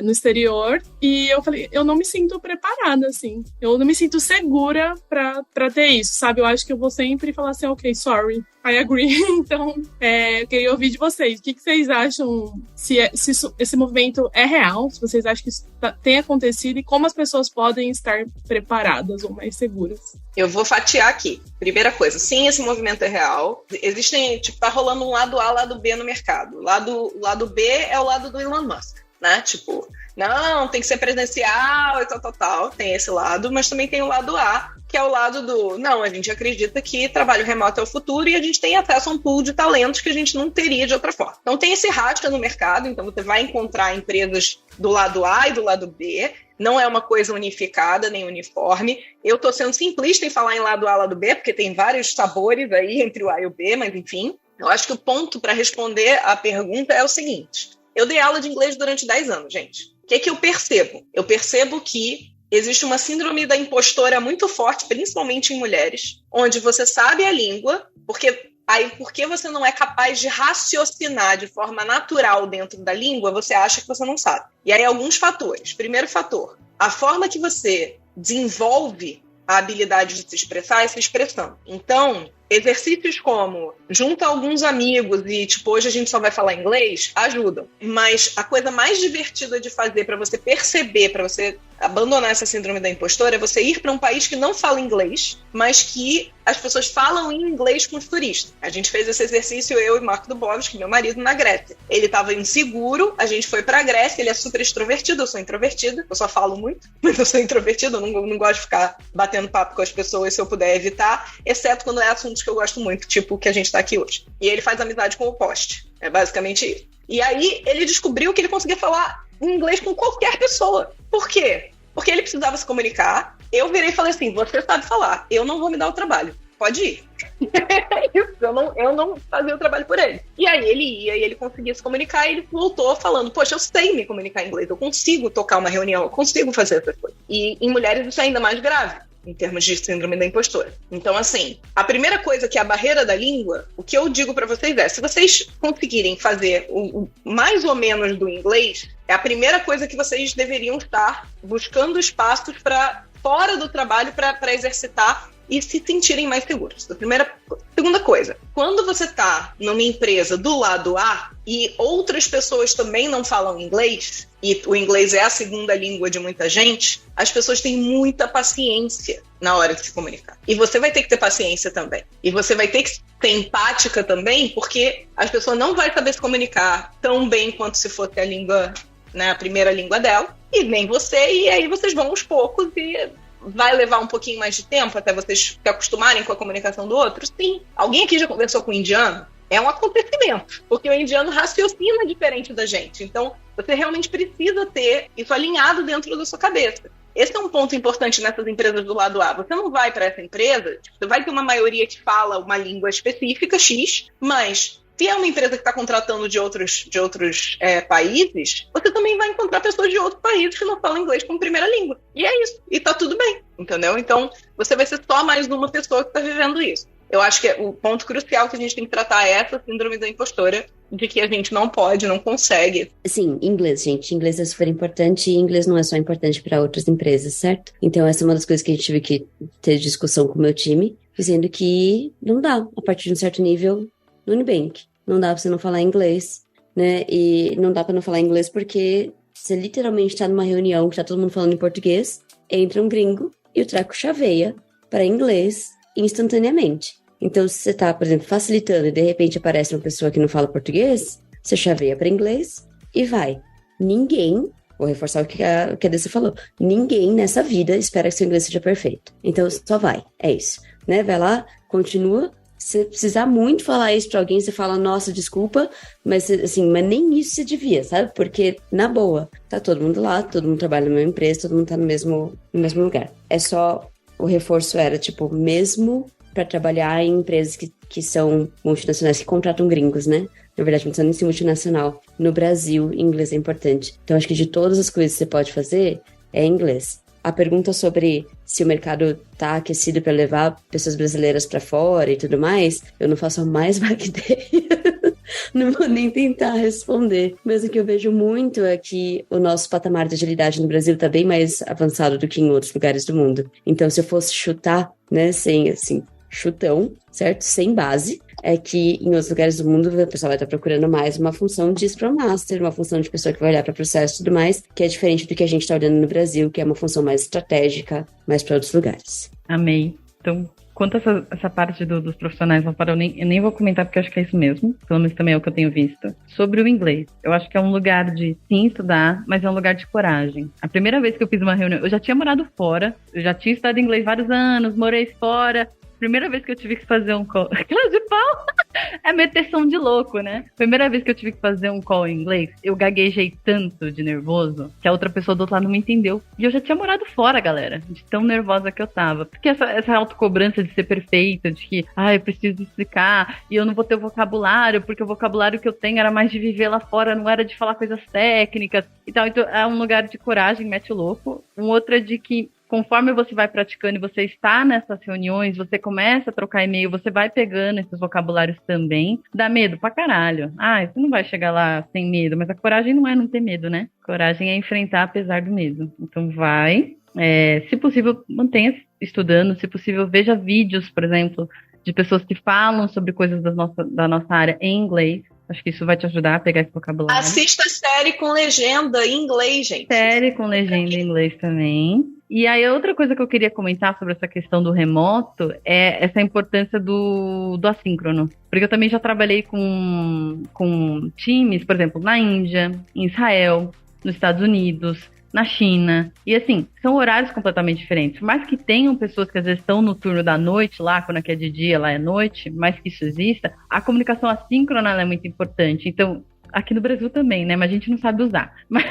no exterior, e eu falei, eu não me sinto preparada, assim. Eu não me sinto segura pra ter isso, sabe? Eu acho que eu vou sempre falar assim, ok, sorry, I agree. Então, eu queria ouvir de vocês. O que vocês acham, se esse movimento é real, se vocês acham que isso tem acontecido, e como as pessoas podem estar preparadas ou mais seguras? Eu vou fatiar aqui. Primeira coisa, sim, esse movimento é real. Existem, tá rolando um lado A, lado B no mercado. O lado B é o lado do Elon Musk, né? Tipo, não, tem que ser presencial e tal. Tem esse lado, mas também tem o lado A, que é o lado do, não, a gente acredita que trabalho remoto é o futuro e a gente tem acesso a um pool de talentos que a gente não teria de outra forma. Então tem esse racha no mercado, então você vai encontrar empresas do lado A e do lado B. Não é uma coisa unificada, nem uniforme. Eu estou sendo simplista em falar em lado A e lado B, porque tem vários sabores aí entre o A e o B, mas enfim. Eu acho que o ponto para responder a pergunta é o seguinte. Eu dei aula de inglês durante 10 anos, gente. O que eu percebo? Eu percebo que existe uma síndrome da impostora muito forte, principalmente em mulheres, onde você sabe a língua, porque você não é capaz de raciocinar de forma natural dentro da língua, você acha que você não sabe. E aí, alguns fatores. Primeiro fator, a forma que você desenvolve a habilidade de se expressar é se expressando. Então, exercícios como junta alguns amigos e, tipo, hoje a gente só vai falar inglês, ajudam. Mas a coisa mais divertida de fazer para você perceber, para você abandonar essa síndrome da impostora, é você ir para um país que não fala inglês, mas que as pessoas falam em inglês com os turistas. A gente fez esse exercício, eu e Marco Dubovski, meu marido, na Grécia. Ele estava inseguro, a gente foi para a Grécia, ele é super extrovertido, eu sou introvertida, eu só falo muito, mas eu sou introvertida, eu não gosto de ficar batendo papo com as pessoas se eu puder evitar, exceto quando é assuntos que eu gosto muito, tipo o que a gente está aqui hoje. E ele faz amizade com o poste, é basicamente isso. E aí ele descobriu que ele conseguia falar inglês com qualquer pessoa. Por quê? Porque ele precisava se comunicar. Eu virei e falei assim, você sabe falar, eu não vou me dar o trabalho, pode ir. eu não fazia o trabalho por ele. E aí ele ia e ele conseguia se comunicar e ele voltou falando, poxa, eu sei me comunicar em inglês, eu consigo tocar uma reunião, eu consigo fazer essas coisas. E em mulheres isso é ainda mais grave, em termos de síndrome da impostora. Então, assim, a primeira coisa que é a barreira da língua, o que eu digo pra vocês é, se vocês conseguirem fazer o mais ou menos do inglês, é a primeira coisa que vocês deveriam estar buscando espaços fora do trabalho para exercitar e se sentirem mais seguros. Segunda coisa, quando você está numa empresa do lado A e outras pessoas também não falam inglês, e o inglês é a segunda língua de muita gente, as pessoas têm muita paciência na hora de se comunicar. E você vai ter que ter paciência também. E você vai ter que ser empática também, porque as pessoas não vão saber se comunicar tão bem quanto se fosse a língua, né, a primeira língua dela, e nem você, e aí vocês vão aos poucos e vai levar um pouquinho mais de tempo até vocês se acostumarem com a comunicação do outro? Sim. Alguém aqui já conversou com o indiano? É um acontecimento, porque o indiano raciocina diferente da gente. Então, você realmente precisa ter isso alinhado dentro da sua cabeça. Esse é um ponto importante nessas empresas do lado A. Você não vai para essa empresa, você vai ter uma maioria que fala uma língua específica, X, mas se é uma empresa que está contratando de outros países, você também vai encontrar pessoas de outros países que não falam inglês como primeira língua. E é isso. E tá tudo bem, entendeu? Então, você vai ser só mais uma pessoa que está vivendo isso. Eu acho que o ponto crucial que a gente tem que tratar é essa síndrome da impostora, de que a gente não pode, não consegue. Sim, inglês, gente. Inglês é super importante e inglês não é só importante para outras empresas, certo? Então, essa é uma das coisas que a gente tive que ter discussão com o meu time, dizendo que não dá, a partir de um certo nível, no Nubank. Não dá pra você não falar inglês, né? E não dá pra não falar inglês porque você literalmente tá numa reunião que tá todo mundo falando em português, entra um gringo e o treco chaveia para inglês instantaneamente. Então, se você tá, por exemplo, facilitando e de repente aparece uma pessoa que não fala português, você chaveia para inglês e vai. Ninguém, vou reforçar o que a Dessa falou, ninguém nessa vida espera que seu inglês seja perfeito. Então, só vai. É isso. Né? Vai lá, continua. Se precisar muito falar isso pra alguém, você fala, nossa, desculpa, mas assim, mas nem isso você devia, sabe? Porque, na boa, tá todo mundo lá, todo mundo trabalha na mesma empresa, todo mundo tá no mesmo lugar. É só, o reforço era, tipo, mesmo pra trabalhar em empresas que são multinacionais, que contratam gringos, né? Na verdade, não precisa nem ser multinacional. No Brasil, inglês é importante. Então, acho que de todas as coisas que você pode fazer, é inglês. A pergunta sobre se o mercado tá aquecido para levar pessoas brasileiras para fora e tudo mais, eu não faço a mais vaga ideia. Não vou nem tentar responder. Mas o que eu vejo muito é que o nosso patamar de agilidade no Brasil tá bem mais avançado do que em outros lugares do mundo. Então, se eu fosse chutar, né, sem, assim, chutão, certo? Sem base, é que em outros lugares do mundo a pessoa vai estar procurando mais uma função de Scrum Master, uma função de pessoa que vai olhar para o processo e tudo mais, que é diferente do que a gente está olhando no Brasil, que é uma função mais estratégica, mais para outros lugares. Amei. Então, quanto a essa parte dos profissionais lá fora, eu nem vou comentar porque eu acho que é isso mesmo, pelo menos também é o que eu tenho visto. Sobre o inglês, eu acho que é um lugar de sim estudar, mas é um lugar de coragem. A primeira vez que eu fiz uma reunião, eu já tinha morado fora, eu já tinha estudado inglês vários anos, morei fora. Primeira vez que eu tive que fazer um call... Aquela de pau é meteção de louco, né? Primeira vez que eu tive que fazer um call em inglês, eu gaguejei tanto de nervoso que a outra pessoa do outro lado não me entendeu. E eu já tinha morado fora, galera, de tão nervosa que eu tava. Porque essa autocobrança de ser perfeita, de que, eu preciso explicar, e eu não vou ter o vocabulário, porque o vocabulário que eu tenho era mais de viver lá fora, não era de falar coisas técnicas e tal. Então, é um lugar de coragem, mete o louco. Um outro é de que conforme você vai praticando e você está nessas reuniões, você começa a trocar e-mail, você vai pegando esses vocabulários também. Dá medo pra caralho. Você não vai chegar lá sem medo, mas a coragem não é não ter medo, né? Coragem é enfrentar apesar do medo. Então vai. Se possível, mantenha estudando. Se possível, veja vídeos, por exemplo, de pessoas que falam sobre coisas da nossa área em inglês. Acho que isso vai te ajudar a pegar esse vocabulário. Assista série com legenda em inglês, gente. Série com legenda em inglês também. E aí, outra coisa que eu queria comentar sobre essa questão do remoto é essa importância do assíncrono. Porque eu também já trabalhei com times, por exemplo, na Índia, em Israel, nos Estados Unidos, na China. E assim, são horários completamente diferentes. Por mais que tenham pessoas que às vezes estão no turno da noite lá, quando aqui é de dia, lá é noite, mais que isso exista, a comunicação assíncrona ela é muito importante. Então, aqui no Brasil também, né? Mas a gente não sabe usar. Mas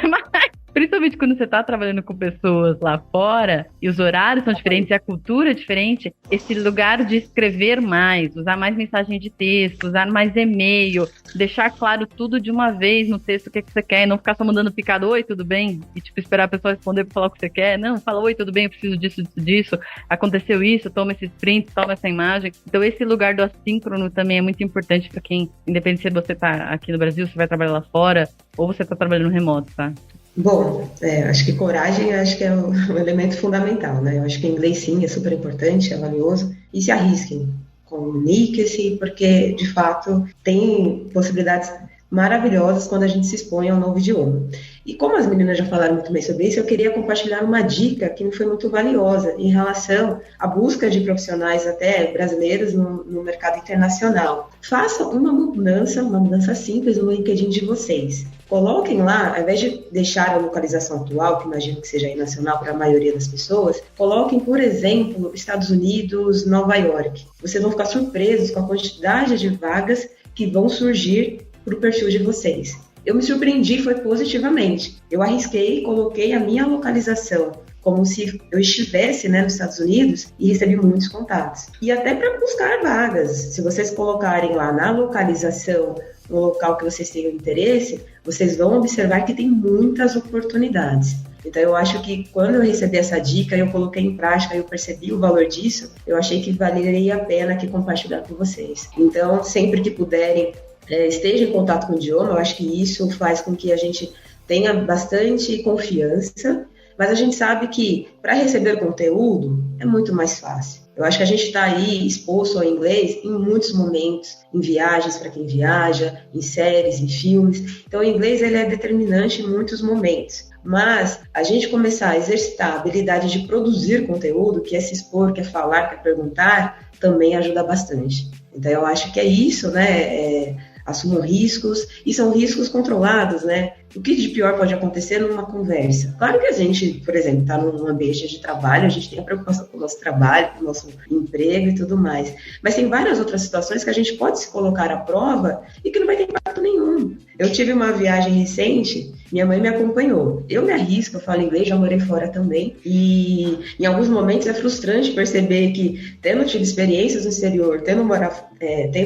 principalmente quando você está trabalhando com pessoas lá fora e os horários são diferentes e a cultura é diferente, esse lugar de escrever mais, usar mais mensagem de texto, usar mais e-mail, deixar claro tudo de uma vez no texto o que você quer e não ficar só mandando picado, oi, tudo bem? E tipo, esperar a pessoa responder para falar o que você quer. Não, fala, oi, tudo bem, eu preciso disso, aconteceu isso, toma esse print, toma essa imagem. Então esse lugar do assíncrono também é muito importante para quem, independente se você está aqui no Brasil, se vai trabalhar lá fora ou você está trabalhando remoto, tá? Bom, acho que coragem acho que é um elemento fundamental, né? Eu acho que inglês sim é super importante, é valioso, e se arrisquem, comunique-se, porque de fato tem possibilidades maravilhosas quando a gente se expõe a um novo idioma. E como as meninas já falaram muito bem sobre isso, eu queria compartilhar uma dica que me foi muito valiosa em relação à busca de profissionais até brasileiros no mercado internacional. Façam uma mudança simples no LinkedIn de vocês. Coloquem lá, ao invés de deixar a localização atual, que imagino que seja aí nacional para a maioria das pessoas, coloquem, por exemplo, Estados Unidos, Nova York. Vocês vão ficar surpresos com a quantidade de vagas que vão surgir para o perfil de vocês. Eu me surpreendi, foi positivamente. Eu arrisquei, coloquei a minha localização como se eu estivesse, nos Estados Unidos e recebi muitos contatos. E até para buscar vagas, se vocês colocarem lá na localização, no local que vocês tenham interesse, vocês vão observar que tem muitas oportunidades. Então eu acho que quando eu recebi essa dica, eu coloquei em prática, eu percebi o valor disso, eu achei que valeria a pena aqui compartilhar com vocês. Então, sempre que puderem, esteja em contato com o idioma, eu acho que isso faz com que a gente tenha bastante confiança, mas a gente sabe que para receber conteúdo é muito mais fácil. Eu acho que a gente está aí exposto ao inglês em muitos momentos, em viagens para quem viaja, em séries, em filmes. Então, o inglês ele é determinante em muitos momentos. Mas a gente começar a exercitar a habilidade de produzir conteúdo, que é se expor, que é falar, que é perguntar, também ajuda bastante. Então, eu acho que é isso, né? Assumam riscos, e são riscos controlados, né? O que de pior pode acontecer numa conversa? Claro que a gente, por exemplo, está num ambiente de trabalho, a gente tem a preocupação com o nosso trabalho, com o nosso emprego e tudo mais. Mas tem várias outras situações que a gente pode se colocar à prova e que não vai ter impacto nenhum. Eu tive uma viagem recente, minha mãe me acompanhou. Eu me arrisco, eu falo inglês, já morei fora também. E em alguns momentos é frustrante perceber que, tendo tido experiências no exterior, tendo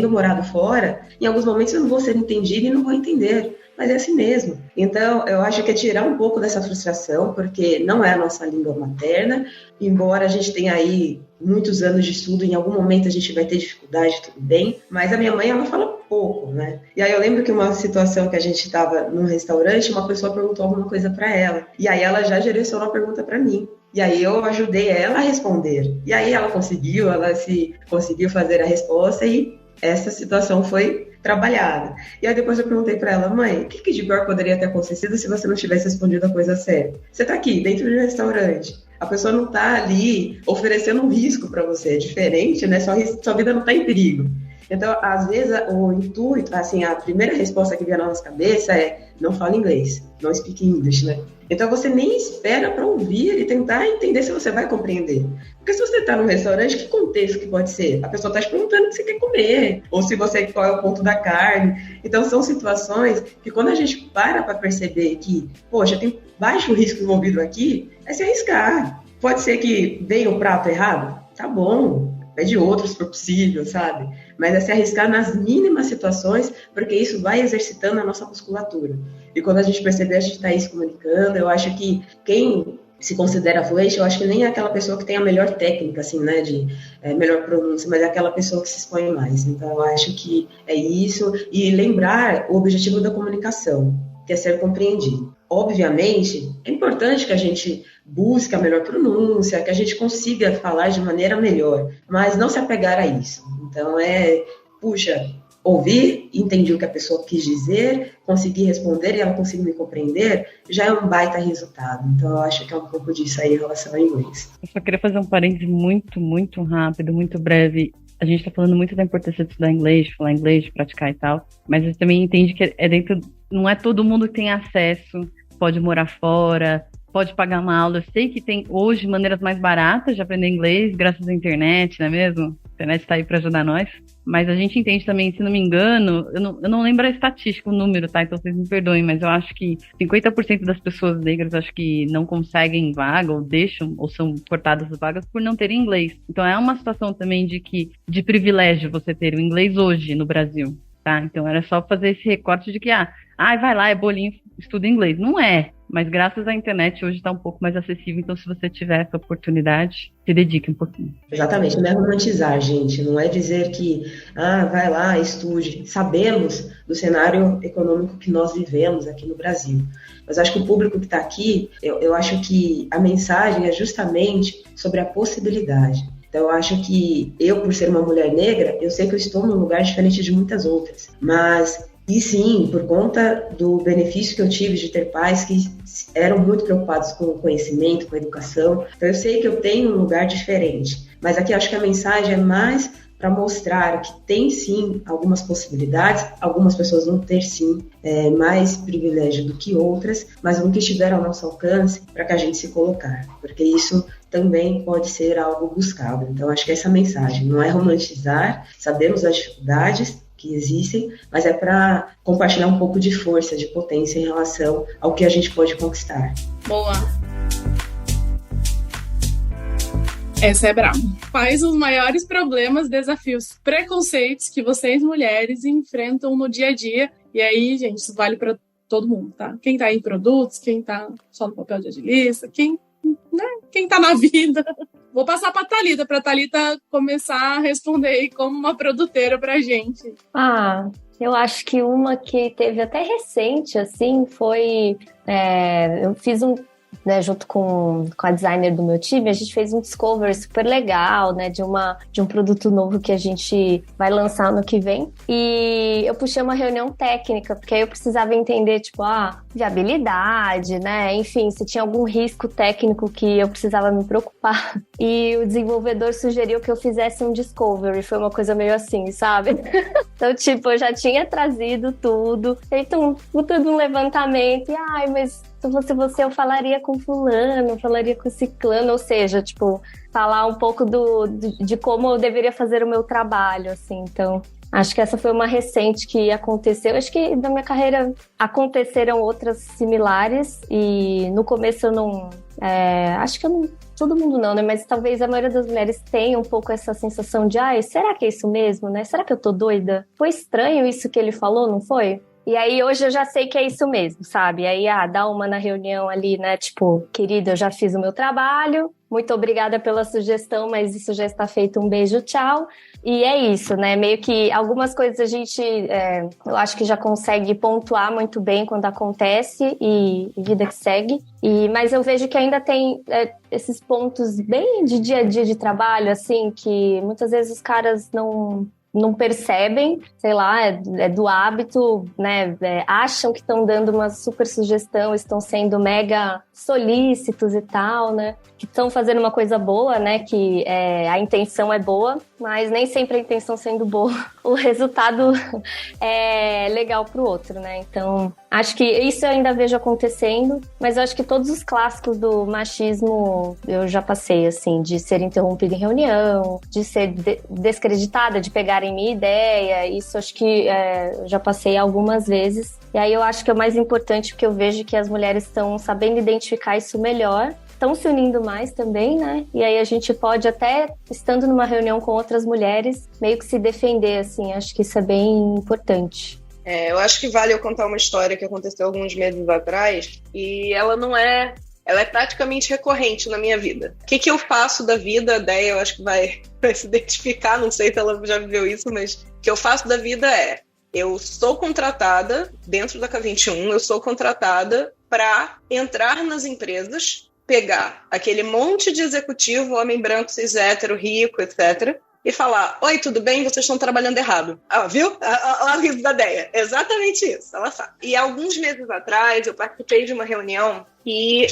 morado fora, em alguns momentos eu não vou ser entendida e não vou entender. Mas é assim mesmo. Então, eu acho que é tirar um pouco dessa frustração, porque não é a nossa língua materna, embora a gente tenha aí muitos anos de estudo, em algum momento a gente vai ter dificuldade, tudo bem, mas a minha mãe, ela fala pouco, né? E aí eu lembro que uma situação que a gente estava num restaurante, uma pessoa perguntou alguma coisa para ela, e aí ela já direcionou a pergunta para mim. E aí eu ajudei ela a responder. E aí ela conseguiu fazer a resposta e essa situação foi trabalhada. E aí depois eu perguntei para ela, mãe, o que de pior poderia ter acontecido se você não tivesse respondido a coisa certa? Você está aqui, dentro de um restaurante. A pessoa não está ali oferecendo um risco para você. É diferente, né? Sua vida não está em perigo. Então, às vezes, o intuito, assim, a primeira resposta que vem na nossa cabeça é não fala inglês, não speak English, né? Então, você nem espera para ouvir e tentar entender se você vai compreender. Porque se você está num restaurante, que contexto que pode ser? A pessoa está te perguntando o que você quer comer, ou se qual é o ponto da carne. Então, são situações que quando a gente para perceber que, poxa, tem baixo risco envolvido aqui, é se arriscar. Pode ser que venha o prato errado? Tá bom, pede outros se for possível, sabe? Mas é se arriscar nas mínimas situações, porque isso vai exercitando a nossa musculatura. E quando a gente perceber, a gente está aí se comunicando. Eu acho que quem se considera fluente, eu acho que nem é aquela pessoa que tem a melhor técnica, assim, né, de melhor pronúncia, mas é aquela pessoa que se expõe mais. Então, eu acho que é isso. E lembrar o objetivo da comunicação, que é ser compreendido. Obviamente, é importante que a gente busque a melhor pronúncia, que a gente consiga falar de maneira melhor, mas não se apegar a isso. Então, ouvir, entender o que a pessoa quis dizer, conseguir responder e ela conseguir me compreender, já é um baita resultado. Então, eu acho que é um pouco disso aí em relação ao inglês. Eu só queria fazer um parênteses muito, muito rápido, muito breve. A gente está falando muito da importância de estudar inglês, de falar inglês, de praticar e tal, mas você também entende que não é todo mundo que tem acesso, pode morar fora, pode pagar uma aula. Eu sei que tem hoje maneiras mais baratas de aprender inglês, graças à internet, não é mesmo? A internet está aí para ajudar nós. Mas a gente entende também, se não me engano, eu não lembro a estatística, o número, tá? Então vocês me perdoem, mas eu acho que 50% das pessoas negras acho que não conseguem vaga, ou deixam, ou são cortadas as vagas por não terem inglês. Então é uma situação também de privilégio você ter o inglês hoje no Brasil, tá? Então era só fazer esse recorte de que, vai lá, é bolinho, estuda inglês. Não é, mas graças à internet hoje está um pouco mais acessível, então se você tiver essa oportunidade, se dedique um pouquinho. Exatamente, não é romantizar, gente, não é dizer que, vai lá, estude. Sabemos do cenário econômico que nós vivemos aqui no Brasil, mas acho que o público que está aqui, eu acho que a mensagem é justamente sobre a possibilidade. Então, eu acho que eu, por ser uma mulher negra, eu sei que eu estou num lugar diferente de muitas outras, mas... E sim, por conta do benefício que eu tive de ter pais que eram muito preocupados com o conhecimento, com a educação. Então eu sei que eu tenho um lugar diferente. Mas aqui acho que a mensagem é mais para mostrar que tem sim algumas possibilidades, algumas pessoas vão ter sim mais privilégio do que outras, mas vão que estiver ao nosso alcance para que a gente se colocar, porque isso também pode ser algo buscado. Então acho que essa mensagem não é romantizar, sabemos as dificuldades que existem, mas é para compartilhar um pouco de força, de potência em relação ao que a gente pode conquistar. Boa! Essa é brava. Quais os maiores problemas, desafios, preconceitos que vocês, mulheres, enfrentam no dia a dia? E aí, gente, isso vale para todo mundo, tá? Quem tá em produtos, quem tá só no papel de agilista, quem tá na vida. Vou passar para a Thalita começar a responder aí como uma produtora pra gente. Eu acho que uma que teve até recente, assim, foi... eu fiz né, junto com a designer do meu time, a gente fez um discovery super legal, né, de um produto novo que a gente vai lançar no que vem. E eu puxei uma reunião técnica, porque aí eu precisava entender, tipo, viabilidade, né, enfim, se tinha algum risco técnico que eu precisava me preocupar. E o desenvolvedor sugeriu que eu fizesse um discovery, foi uma coisa meio assim, sabe? Então, tipo, eu já tinha trazido tudo, feito um levantamento, e, mas se fosse você, eu falaria com fulano, falaria com ciclano, ou seja, tipo, falar um pouco de como eu deveria fazer o meu trabalho, assim. Então, acho que essa foi uma recente que aconteceu. Acho que na minha carreira aconteceram outras similares e no começo eu não... acho que eu não... Todo mundo não, né? Mas talvez a maioria das mulheres tenha um pouco essa sensação de será que é isso mesmo, né? Será que eu tô doida? Foi estranho isso que ele falou, não foi? E aí hoje eu já sei que é isso mesmo, sabe? Aí dá uma na reunião ali, né? Tipo, querida, eu já fiz o meu trabalho, muito obrigada pela sugestão, mas isso já está feito, um beijo, tchau. E é isso, né? Meio que algumas coisas a gente, eu acho que já consegue pontuar muito bem quando acontece e vida que segue. Mas eu vejo que ainda tem esses pontos bem de dia a dia de trabalho, assim, que muitas vezes os caras não percebem, sei lá, é do hábito, né, acham que estão dando uma super sugestão, estão sendo mega solícitos e tal, né, que estão fazendo uma coisa boa, né, que a intenção é boa, mas nem sempre a intenção sendo boa, o resultado é legal pro outro, né, então acho que isso eu ainda vejo acontecendo, mas eu acho que todos os clássicos do machismo eu já passei, assim, de ser interrompida em reunião, de ser descreditada, de pegarem minha ideia, isso acho que eu já passei algumas vezes. E aí eu acho que é o mais importante, porque eu vejo que as mulheres estão sabendo identificar isso melhor, estão se unindo mais também, né? E aí a gente pode até, estando numa reunião com outras mulheres, meio que se defender, assim, acho que isso é bem importante. Eu acho que vale eu contar uma história que aconteceu alguns meses atrás e ela é praticamente recorrente na minha vida. O que eu faço da vida, a Déia, eu acho que vai se identificar, não sei se ela já viveu isso, mas o que eu faço da vida eu sou contratada, dentro da K21, eu sou contratada para entrar nas empresas, pegar aquele monte de executivo, homem branco, cis, hétero, rico, etc., e falar, oi, tudo bem? Vocês estão trabalhando errado. Viu? Olha a riso da Déia. Exatamente isso, ela sabe. E alguns meses atrás, eu participei de uma reunião e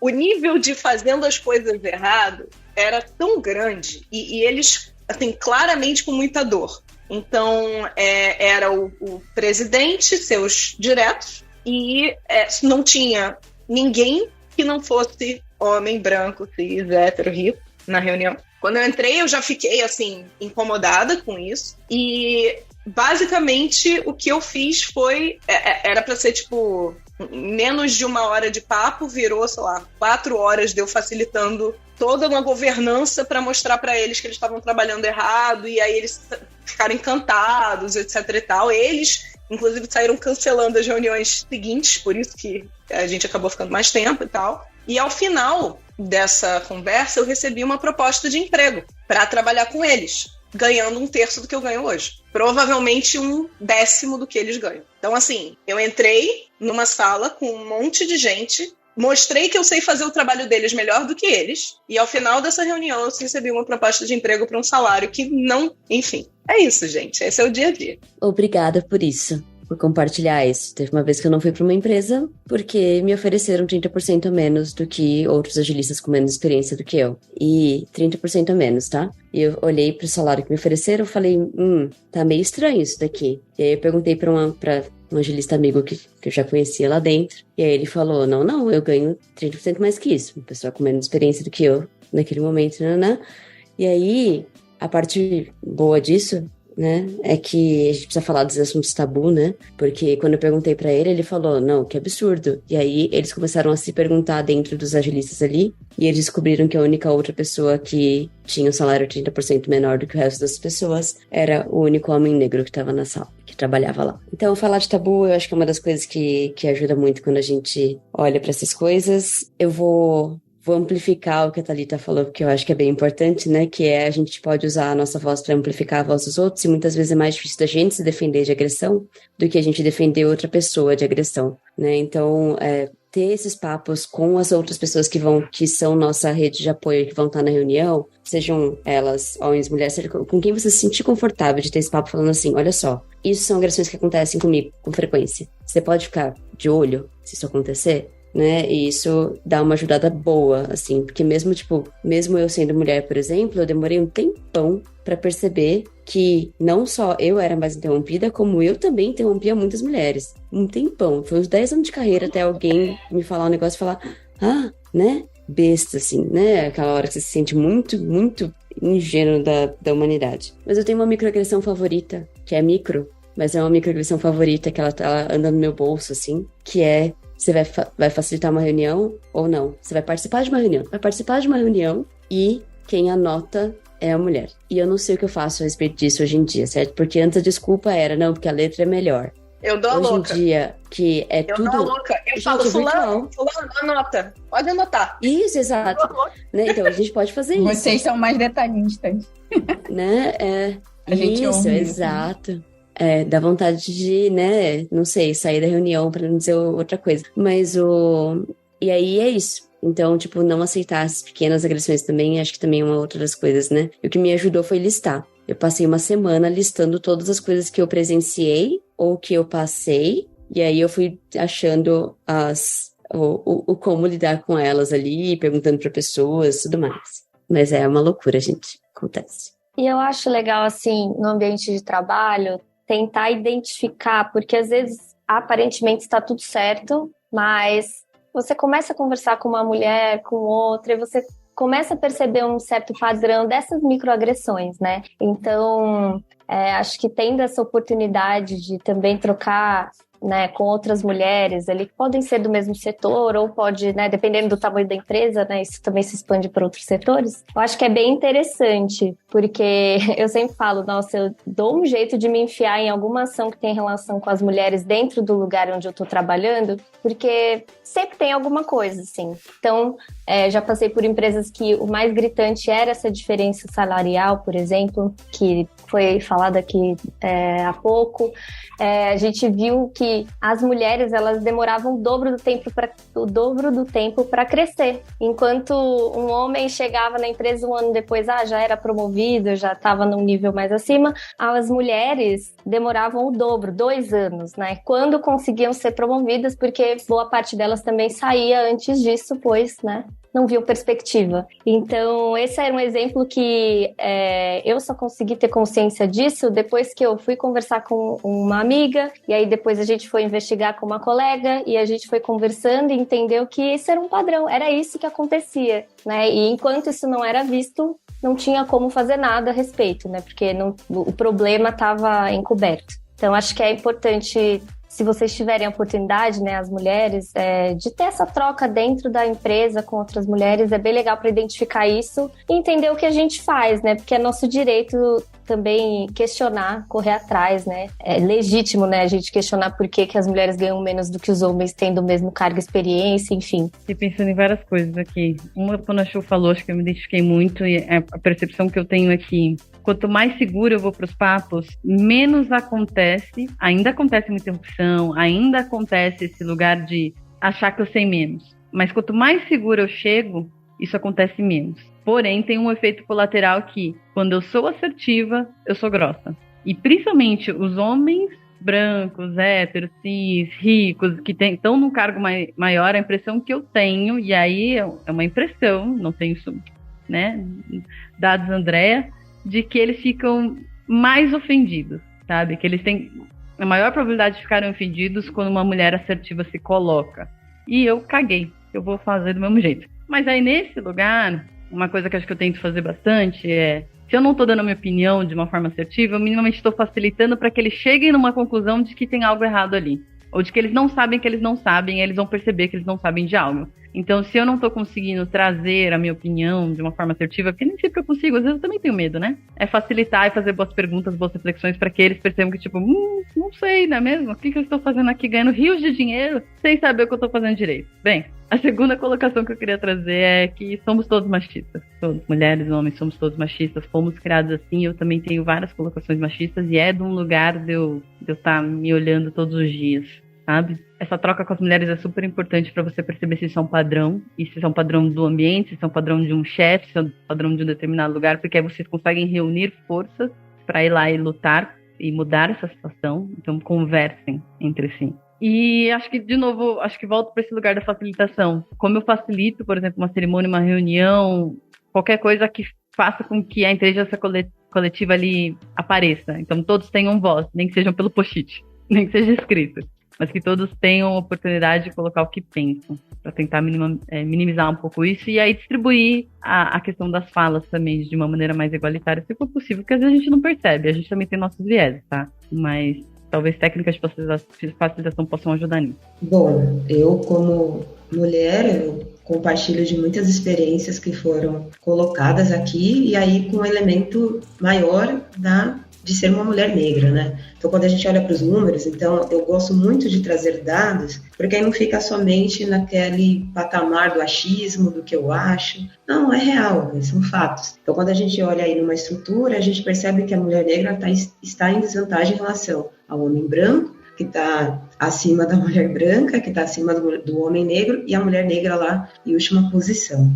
o nível de fazendo as coisas errado era tão grande e eles, assim, claramente com muita dor. Então, era o presidente, seus diretos, e não tinha ninguém que não fosse homem, branco, cis, hétero, rico, na reunião. Quando eu entrei, eu já fiquei, assim, incomodada com isso. E, basicamente, o que eu fiz foi... era pra ser, tipo, menos de 1 hora de papo, virou, sei lá, 4 horas de eu facilitando toda uma governança para mostrar para eles que eles estavam trabalhando errado. E aí eles ficaram encantados, etc e tal. Eles, inclusive, saíram cancelando as reuniões seguintes, por isso que a gente acabou ficando mais tempo e tal. E, ao final dessa conversa, eu recebi uma proposta de emprego para trabalhar com eles, ganhando 1/3 do que eu ganho hoje. Provavelmente 1/10 do que eles ganham. Então, assim, eu entrei numa sala com um monte de gente, mostrei que eu sei fazer o trabalho deles melhor do que eles, e ao final dessa reunião eu recebi uma proposta de emprego para um salário que não... Enfim, é isso, gente. Esse é o dia a dia. Obrigada por isso. Por compartilhar isso. Teve uma vez que eu não fui para uma empresa porque me ofereceram 30% a menos do que outros agilistas com menos experiência do que eu. E 30% a menos, tá? E eu olhei pro salário que me ofereceram e falei, tá meio estranho isso daqui. E aí eu perguntei pra um agilista amigo que eu já conhecia lá dentro. E aí ele falou, não, eu ganho 30% mais que isso. Uma pessoa com menos experiência do que eu naquele momento, né? E aí, a parte boa disso... né? É que a gente precisa falar dos assuntos tabu, né? Porque quando eu perguntei pra ele, ele falou, não, que absurdo. E aí eles começaram a se perguntar dentro dos agilistas ali, e eles descobriram que a única outra pessoa que tinha um salário 30% menor do que o resto das pessoas era o único homem negro que estava na sala, que trabalhava lá. Então, falar de tabu, eu acho que é uma das coisas que ajuda muito quando a gente olha pra essas coisas. Eu vou amplificar o que a Thalita falou, porque eu acho que é bem importante, né? Que a gente pode usar a nossa voz para amplificar a voz dos outros, e muitas vezes é mais difícil da gente se defender de agressão do que a gente defender outra pessoa de agressão, né? Então, ter esses papos com as outras pessoas que são nossa rede de apoio, que vão estar na reunião, sejam elas homens, mulheres, seja com quem você se sentir confortável de ter esse papo falando assim, olha só, isso são agressões que acontecem comigo com frequência. Você pode ficar de olho se isso acontecer, né? E isso dá uma ajudada boa, assim, porque mesmo eu sendo mulher, por exemplo, eu demorei um tempão pra perceber que não só eu era mais interrompida, como eu também interrompia muitas mulheres. Um tempão. Foi uns 10 anos de carreira até alguém me falar um negócio e falar, né? Besta, assim, né? Aquela hora que você se sente muito, muito ingênuo da humanidade. Mas eu tenho uma microagressão favorita, que é micro, mas é uma microagressão favorita que ela anda no meu bolso, assim, que é: você vai facilitar uma reunião ou não? Você vai participar de uma reunião. Vai participar de uma reunião e quem anota é a mulher. E eu não sei o que eu faço a respeito disso hoje em dia, certo? Porque antes a desculpa era, não, porque a letra é melhor. Eu dou a louca. Hoje em dia, que é tudo... Eu dou a louca. Eu falo, fulano, anota. Pode anotar. Isso, exato. Né? Então, a gente pode fazer isso. Vocês são mais detalhistas. Né? A gente isso, ouve exato. Dá vontade de, né, não sei, sair da reunião pra não dizer outra coisa. Mas E aí é isso. Então, não aceitar essas pequenas agressões também, acho que também é uma outra das coisas, né? E o que me ajudou foi listar. Eu passei uma semana listando todas as coisas que eu presenciei ou que eu passei, e aí eu fui achando o como lidar com elas ali, perguntando pra pessoas, tudo mais. Mas é uma loucura, gente. Acontece. E eu acho legal, assim, no ambiente de trabalho, tentar identificar, porque às vezes, aparentemente, está tudo certo, mas você começa a conversar com uma mulher, com outra, e você começa a perceber um certo padrão dessas microagressões, né? Então, acho que tendo essa oportunidade de também trocar, né, com outras mulheres ali, que podem ser do mesmo setor, ou pode, né, dependendo do tamanho da empresa, né, isso também se expande para outros setores. Eu acho que é bem interessante, porque eu sempre falo, nossa, eu dou um jeito de me enfiar em alguma ação que tem relação com as mulheres dentro do lugar onde eu estou trabalhando, porque sempre tem alguma coisa, assim. Então, já passei por empresas que o mais gritante era essa diferença salarial, por exemplo, que foi falada aqui há pouco. A gente viu que as mulheres, elas demoravam o dobro do tempo para crescer. Enquanto um homem chegava na empresa um ano depois, já era promovido, já estava num nível mais acima, as mulheres demoravam o dobro, 2 anos, né? Quando conseguiam ser promovidas, porque boa parte delas também saía antes disso, pois, né, não viam perspectiva. Então, esse era um exemplo que eu só consegui ter consciência disso depois que eu fui conversar com uma amiga, e aí depois a gente foi investigar com uma colega, e a gente foi conversando e entendeu que isso era um padrão, era isso que acontecia, né? E enquanto isso não era visto, não tinha como fazer nada a respeito, né? Porque o problema estava encoberto. Então, acho que é importante, se vocês tiverem a oportunidade, né, as mulheres, de ter essa troca dentro da empresa com outras mulheres, é bem legal para identificar isso e entender o que a gente faz, né? Porque é nosso direito também questionar, correr atrás, né? É legítimo, né, a gente questionar por que as mulheres ganham menos do que os homens tendo o mesmo cargo e experiência, enfim. Fiquei pensando em várias coisas aqui. Uma, quando a Chu falou, acho que eu me identifiquei muito, e a percepção que eu tenho é que quanto mais segura eu vou para os papos, menos acontece, ainda acontece uma interrupção, ainda acontece esse lugar de achar que eu sei menos. Mas quanto mais segura eu chego, isso acontece menos. Porém, tem um efeito colateral que, quando eu sou assertiva, eu sou grossa. E principalmente os homens brancos, héteros, cis, ricos, que estão num cargo maior, a impressão que eu tenho, e aí é uma impressão, não tenho isso, né, dados Andréa, de que eles ficam mais ofendidos, sabe? Que eles têm a maior probabilidade de ficarem ofendidos quando uma mulher assertiva se coloca. E eu caguei, eu vou fazer do mesmo jeito. Mas aí, nesse lugar, uma coisa que acho que eu tento fazer bastante é, se eu não estou dando a minha opinião de uma forma assertiva, eu minimamente estou facilitando para que eles cheguem numa conclusão de que tem algo errado ali. Ou de que eles não sabem que eles não sabem, e eles vão perceber que eles não sabem de algo. Então, se eu não estou conseguindo trazer a minha opinião de uma forma assertiva, porque nem sempre eu consigo, às vezes eu também tenho medo, né? É facilitar e fazer boas perguntas, boas reflexões, para que eles percebam que, tipo, não sei, não é mesmo? O que eu estou fazendo aqui, ganhando rios de dinheiro, sem saber o que eu estou fazendo direito? Bem, a segunda colocação que eu queria trazer é que somos todos machistas. Todos, mulheres, homens, somos todos machistas, fomos criados assim. Eu também tenho várias colocações machistas, e é de um lugar de eu estar me olhando todos os dias. sabe? Essa troca com as mulheres é super importante para você perceber se isso é um padrão, e se isso é um padrão do ambiente, se isso é um padrão de um chefe, se é um padrão de um determinado lugar, porque aí vocês conseguem reunir forças para ir lá e lutar e mudar essa situação. Então, conversem entre si. E acho que, de novo, volto para esse lugar da facilitação. Como eu facilito, por exemplo, uma cerimônia, uma reunião, qualquer coisa que faça com que a inteligência coletiva ali apareça. Então, todos tenham voz, nem que sejam pelo post-it, nem que seja escrito, mas que todos tenham a oportunidade de colocar o que pensam, para tentar minimizar um pouco isso, e aí distribuir a questão das falas também de uma maneira mais igualitária, se for possível, porque às vezes a gente não percebe, a gente também tem nossos viés, tá? Mas talvez técnicas de facilitação possam ajudar nisso. Bom, eu como mulher, eu compartilho de muitas experiências que foram colocadas aqui, e aí com um elemento maior de ser uma mulher negra, né? Então, quando a gente olha para os números, então, eu gosto muito de trazer dados, porque aí não fica somente naquele patamar do achismo, do que eu acho. Não, é real, são fatos. Então, quando a gente olha aí numa estrutura, a gente percebe que a mulher negra está em desvantagem em relação ao homem branco, que está acima da mulher branca, que está acima do homem negro, e a mulher negra lá em última posição.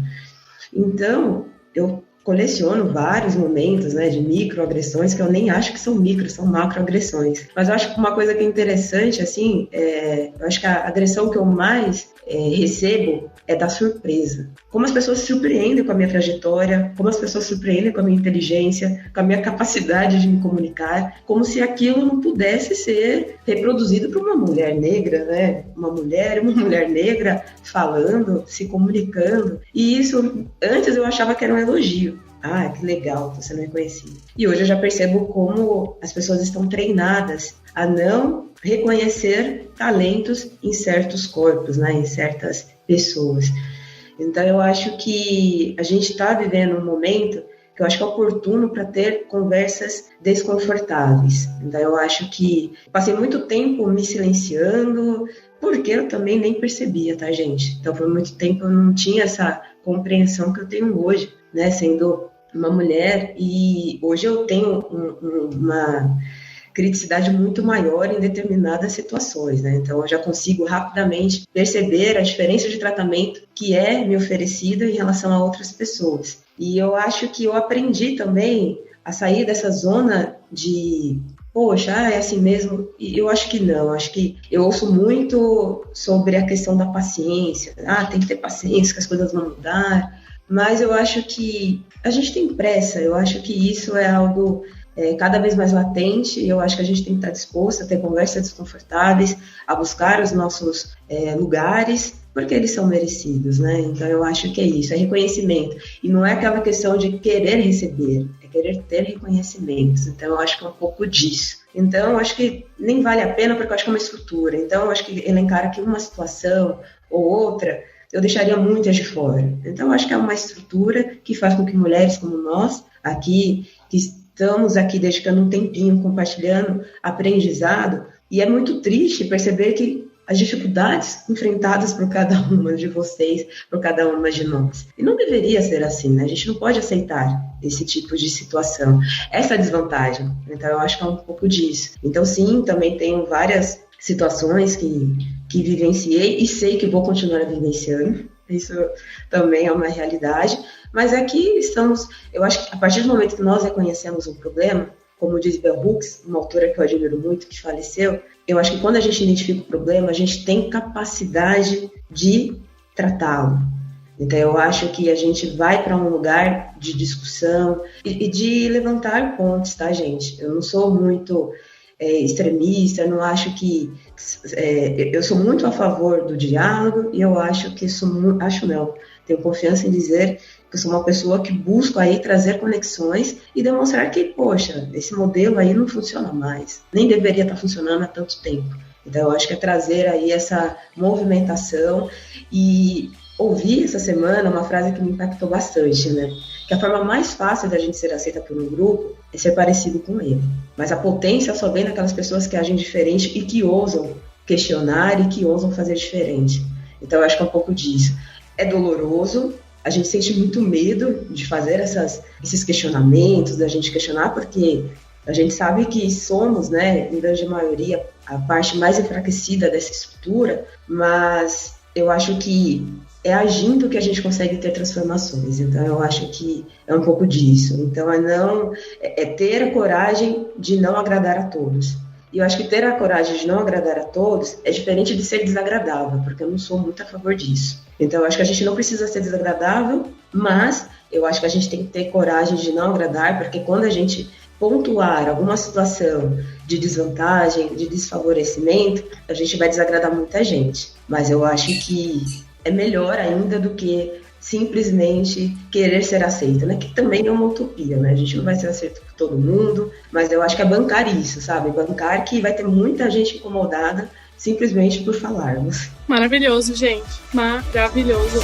Então, eu coleciono vários momentos, né, de microagressões, que eu nem acho que são micro, são macroagressões. Mas eu acho que uma coisa que é interessante, assim, eu acho que a agressão que eu mais recebo é da surpresa. Como as pessoas se surpreendem com a minha trajetória, como as pessoas se surpreendem com a minha inteligência, com a minha capacidade de me comunicar, como se aquilo não pudesse ser reproduzido por uma mulher negra, né? Uma mulher negra falando, se comunicando. E isso, antes eu achava que era um elogio. Ah, que legal, tô sendo reconhecida. E hoje eu já percebo como as pessoas estão treinadas a não reconhecer talentos em certos corpos, né, em certas pessoas. Então eu acho que a gente está vivendo um momento que eu acho que é oportuno para ter conversas desconfortáveis. Então eu acho que passei muito tempo me silenciando, porque eu também nem percebia, tá, gente? Então por muito tempo eu não tinha essa compreensão que eu tenho hoje, né, sendo uma mulher, e hoje eu tenho uma criticidade muito maior em determinadas situações, né? Então eu já consigo rapidamente perceber a diferença de tratamento que é me oferecido em relação a outras pessoas. E eu acho que eu aprendi também a sair dessa zona de poxa, é assim mesmo. E eu acho que não, acho que eu ouço muito sobre a questão da paciência. Tem que ter paciência, que as coisas vão mudar. Mas eu acho que a gente tem pressa, eu acho que isso é algo cada vez mais latente, e eu acho que a gente tem que estar disposto a ter conversas desconfortáveis, a buscar os nossos lugares, porque eles são merecidos, né? Então eu acho que é isso, é reconhecimento. E não é aquela questão de querer receber, é querer ter reconhecimentos. Então eu acho que é um pouco disso. Então eu acho que nem vale a pena, porque eu acho que é uma estrutura. Então eu acho que elencar aqui uma situação ou outra, eu deixaria muitas de fora. Então, eu acho que é uma estrutura que faz com que mulheres como nós, aqui, que estamos aqui dedicando um tempinho, compartilhando aprendizado, e é muito triste perceber que as dificuldades enfrentadas por cada uma de vocês, por cada uma de nós. E não deveria ser assim, né? A gente não pode aceitar esse tipo de situação, essa desvantagem. Então, eu acho que é um pouco disso. Então, sim, também tenho várias situações que vivenciei e sei que vou continuar vivenciando. Isso também é uma realidade. Mas aqui estamos, eu acho que a partir do momento que nós reconhecemos um problema, como diz Bell Hooks, uma autora que eu admiro muito, que faleceu, eu acho que quando a gente identifica o problema, a gente tem capacidade de tratá-lo. Então, eu acho que a gente vai para um lugar de discussão e de levantar pontos, tá, gente? Eu não sou muito extremista, não acho que... eu sou muito a favor do diálogo e eu acho que tenho confiança em dizer que eu sou uma pessoa que busco aí trazer conexões e demonstrar que, poxa, esse modelo aí não funciona mais, nem deveria estar funcionando há tanto tempo. Então, eu acho que é trazer aí essa movimentação e ouvi essa semana uma frase que me impactou bastante, né? Que a forma mais fácil da gente ser aceita por um grupo é ser parecido com ele. Mas a potência só vem naquelas pessoas que agem diferente e que ousam questionar e que ousam fazer diferente. Então, eu acho que é um pouco disso. É doloroso, a gente sente muito medo de fazer esses questionamentos, da gente questionar, porque A gente sabe que somos, né, em grande maioria, a parte mais enfraquecida dessa estrutura, mas eu acho que é agindo que a gente consegue ter transformações. Então, eu acho que é um pouco disso. Então, é ter a coragem de não agradar a todos. E eu acho que ter a coragem de não agradar a todos é diferente de ser desagradável, porque eu não sou muito a favor disso. Então, eu acho que a gente não precisa ser desagradável, mas eu acho que a gente tem que ter coragem de não agradar, porque quando a gente pontuar alguma situação de desvantagem, de desfavorecimento, a gente vai desagradar muita gente. Mas eu acho que é melhor ainda do que simplesmente querer ser aceito, né? Que também é uma utopia, né? A gente não vai ser aceito por todo mundo, mas eu acho que é bancar isso, sabe? Bancar que vai ter muita gente incomodada simplesmente por falarmos. Maravilhoso, gente. Maravilhoso.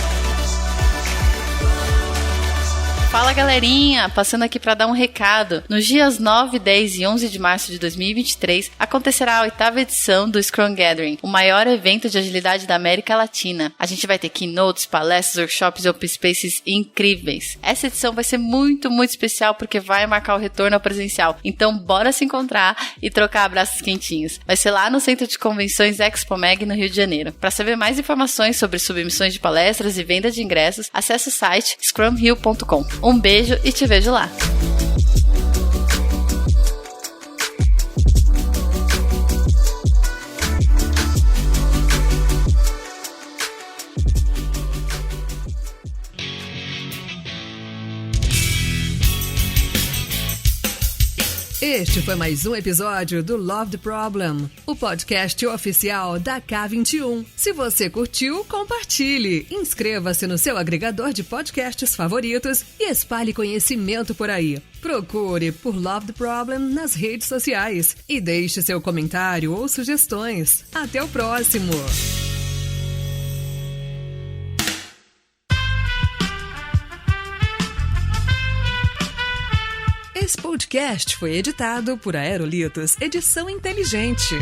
Fala, galerinha! Passando aqui para dar um recado. Nos dias 9, 10 e 11 de março de 2023, acontecerá a 8ª edição do Scrum Gathering, o maior evento de agilidade da América Latina. A gente vai ter keynotes, palestras, workshops e open spaces incríveis. Essa edição vai ser muito, muito especial porque vai marcar o retorno ao presencial. Então, bora se encontrar e trocar abraços quentinhos. Vai ser lá no Centro de Convenções Expomeg, no Rio de Janeiro. Para saber mais informações sobre submissões de palestras e venda de ingressos, acesse o site scrumhill.com. Um beijo e te vejo lá! Este foi mais um episódio do Love the Problem, o podcast oficial da K21. Se você curtiu, compartilhe, inscreva-se no seu agregador de podcasts favoritos e espalhe conhecimento por aí. Procure por Love the Problem nas redes sociais e deixe seu comentário ou sugestões. Até o próximo! Esse podcast foi editado por Aerolitos Edição Inteligente.